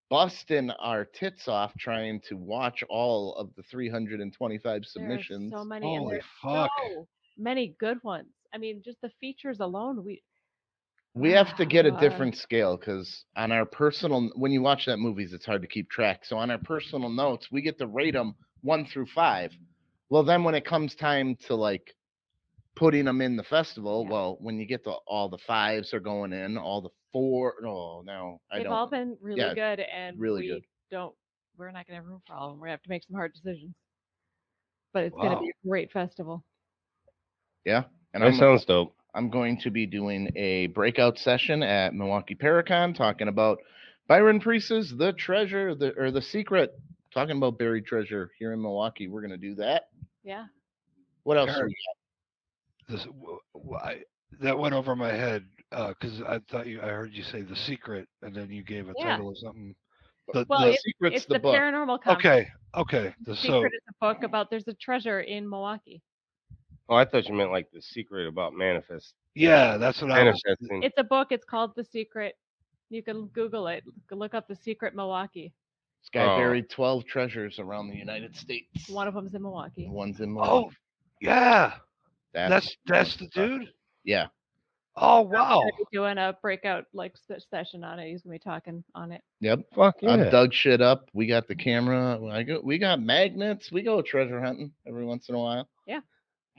[SPEAKER 1] busting our tits off trying to watch all of the 325 submissions.
[SPEAKER 2] There's so many, and
[SPEAKER 3] Holy
[SPEAKER 2] there's
[SPEAKER 3] fuck.
[SPEAKER 2] so many good ones. I mean, just the features alone.
[SPEAKER 1] We have to get a
[SPEAKER 2] Ah.
[SPEAKER 1] different scale because on our personal, when you watch that movies, it's hard to keep track. So on our personal notes, we get to rate them 1 through 5. Well, then when it comes time to like putting them in the festival,
[SPEAKER 2] Yeah.
[SPEAKER 1] well, when you get to all the 5s are going in, all the 4, no, I
[SPEAKER 2] They've
[SPEAKER 1] don't.
[SPEAKER 2] all been really
[SPEAKER 1] Yeah,
[SPEAKER 2] good, and
[SPEAKER 1] really good.
[SPEAKER 2] we're not going to have room for all of them. We're going to have to make some hard decisions. But it's going to
[SPEAKER 3] Wow.
[SPEAKER 2] be a great festival.
[SPEAKER 1] Yeah, and
[SPEAKER 4] That sounds dope.
[SPEAKER 1] I'm going to be doing a breakout session at Milwaukee Paracon talking about Byron Priest's The Treasure, The Secret, talking about buried treasure here in Milwaukee. We're going to do that.
[SPEAKER 2] Yeah.
[SPEAKER 1] What else?
[SPEAKER 3] Eric, that went over my head because I heard you say The Secret, and then you gave a
[SPEAKER 2] Yeah.
[SPEAKER 3] title of something.
[SPEAKER 2] Well,
[SPEAKER 3] the
[SPEAKER 1] Secret's
[SPEAKER 2] it's
[SPEAKER 1] the
[SPEAKER 2] the
[SPEAKER 1] book.
[SPEAKER 2] paranormal complex.
[SPEAKER 3] okay.
[SPEAKER 2] The
[SPEAKER 3] So
[SPEAKER 2] Secret is a book about there's a treasure in Milwaukee.
[SPEAKER 4] Oh, I thought you meant like the secret about
[SPEAKER 3] yeah, that's what I was.
[SPEAKER 4] manifesting.
[SPEAKER 2] It's a book. It's called The Secret. You can Google it. Look up The Secret Milwaukee.
[SPEAKER 1] This guy
[SPEAKER 4] Oh.
[SPEAKER 1] buried 12 treasures around the United States.
[SPEAKER 2] One of them's in Milwaukee.
[SPEAKER 1] One's in
[SPEAKER 3] Oh,
[SPEAKER 1] Milwaukee.
[SPEAKER 3] yeah. That's
[SPEAKER 1] one.
[SPEAKER 3] the dude.
[SPEAKER 1] Yeah.
[SPEAKER 3] Oh
[SPEAKER 2] I'm
[SPEAKER 3] wow.
[SPEAKER 2] gonna be doing a breakout session on it. He's gonna be talking on it.
[SPEAKER 1] Yep.
[SPEAKER 4] Fuck yeah.
[SPEAKER 1] I've dug shit up. We got the camera. We got magnets. We go treasure hunting every once in a while.
[SPEAKER 2] Yeah.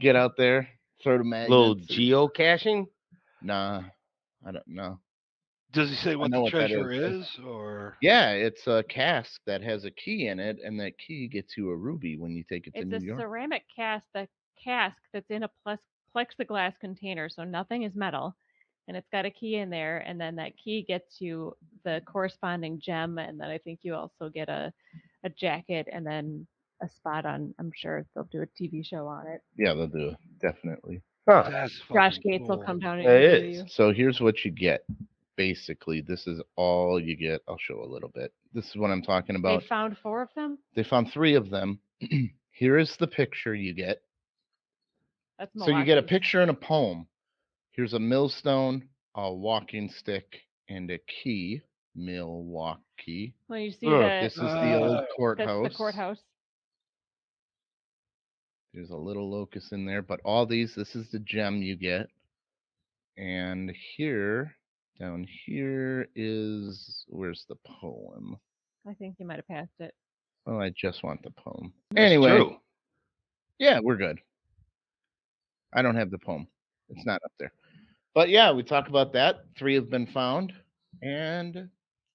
[SPEAKER 1] Get out there, throw the magnets.
[SPEAKER 4] Little
[SPEAKER 1] and-
[SPEAKER 4] geocaching.
[SPEAKER 1] Nah, I don't know.
[SPEAKER 3] Does he say what
[SPEAKER 1] know
[SPEAKER 3] the
[SPEAKER 1] what that
[SPEAKER 3] treasure
[SPEAKER 1] is.
[SPEAKER 3] is, or?
[SPEAKER 1] Yeah, it's a cask that has a key in it, and that key gets you a ruby when you take it to
[SPEAKER 2] It's
[SPEAKER 1] New
[SPEAKER 2] a
[SPEAKER 1] York.
[SPEAKER 2] ceramic cask that's in a plexiglass container, so nothing is metal, and it's got a key in there, and then that key gets you the corresponding gem, and then I think you also get a jacket, and then a spot on. I'm sure they'll do a TV show on it.
[SPEAKER 1] Yeah, they'll do it. Definitely.
[SPEAKER 4] Huh.
[SPEAKER 3] That's
[SPEAKER 2] Josh
[SPEAKER 3] fucking
[SPEAKER 2] Gates will
[SPEAKER 3] cool.
[SPEAKER 2] come down and
[SPEAKER 4] It
[SPEAKER 2] interview
[SPEAKER 4] is.
[SPEAKER 2] you.
[SPEAKER 1] So here's what you get. Basically, this is all you get. I'll show a little bit. This is what I'm talking about.
[SPEAKER 2] They found 4 of them.
[SPEAKER 1] They found 3 of them. Here is the picture you get.
[SPEAKER 2] That's
[SPEAKER 1] So you get a
[SPEAKER 2] Milwaukee's.
[SPEAKER 1] picture and a poem. Here's a millstone, a walking stick, and a key. Milwaukee.
[SPEAKER 2] When you see
[SPEAKER 1] This is the old
[SPEAKER 2] that's
[SPEAKER 1] courthouse.
[SPEAKER 2] the courthouse.
[SPEAKER 1] There's a little locus in there, but all these, this is the gem you get. And here, down here is, where's the poem?
[SPEAKER 2] I think you might have passed it.
[SPEAKER 1] Oh, I just want the poem.
[SPEAKER 4] That's
[SPEAKER 1] Anyway,
[SPEAKER 4] true.
[SPEAKER 1] yeah, we're good. I don't have the poem. It's not up there. But yeah, we talk about that. 3 have been found.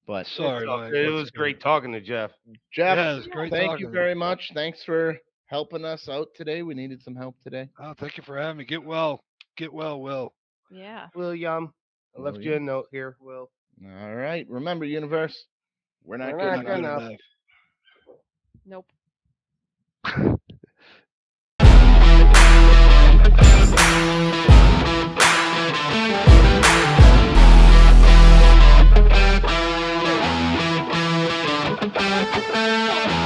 [SPEAKER 1] But
[SPEAKER 3] Sorry, Mike.
[SPEAKER 4] It was great talking to Jeff.
[SPEAKER 1] Jeff,
[SPEAKER 3] Yeah, it's great
[SPEAKER 1] thank
[SPEAKER 3] talking
[SPEAKER 1] you
[SPEAKER 3] to
[SPEAKER 1] very
[SPEAKER 3] you.
[SPEAKER 1] much. Thanks for helping us out today. We needed some help today.
[SPEAKER 3] Oh, thank you for having me. Get well. Get well, Will.
[SPEAKER 2] Yeah.
[SPEAKER 4] William, I left you a note here, Will.
[SPEAKER 1] All right. Remember, universe, we're not
[SPEAKER 4] We're
[SPEAKER 1] good
[SPEAKER 4] not
[SPEAKER 1] enough.
[SPEAKER 4] good enough.
[SPEAKER 2] Nope.
[SPEAKER 6] Thank you.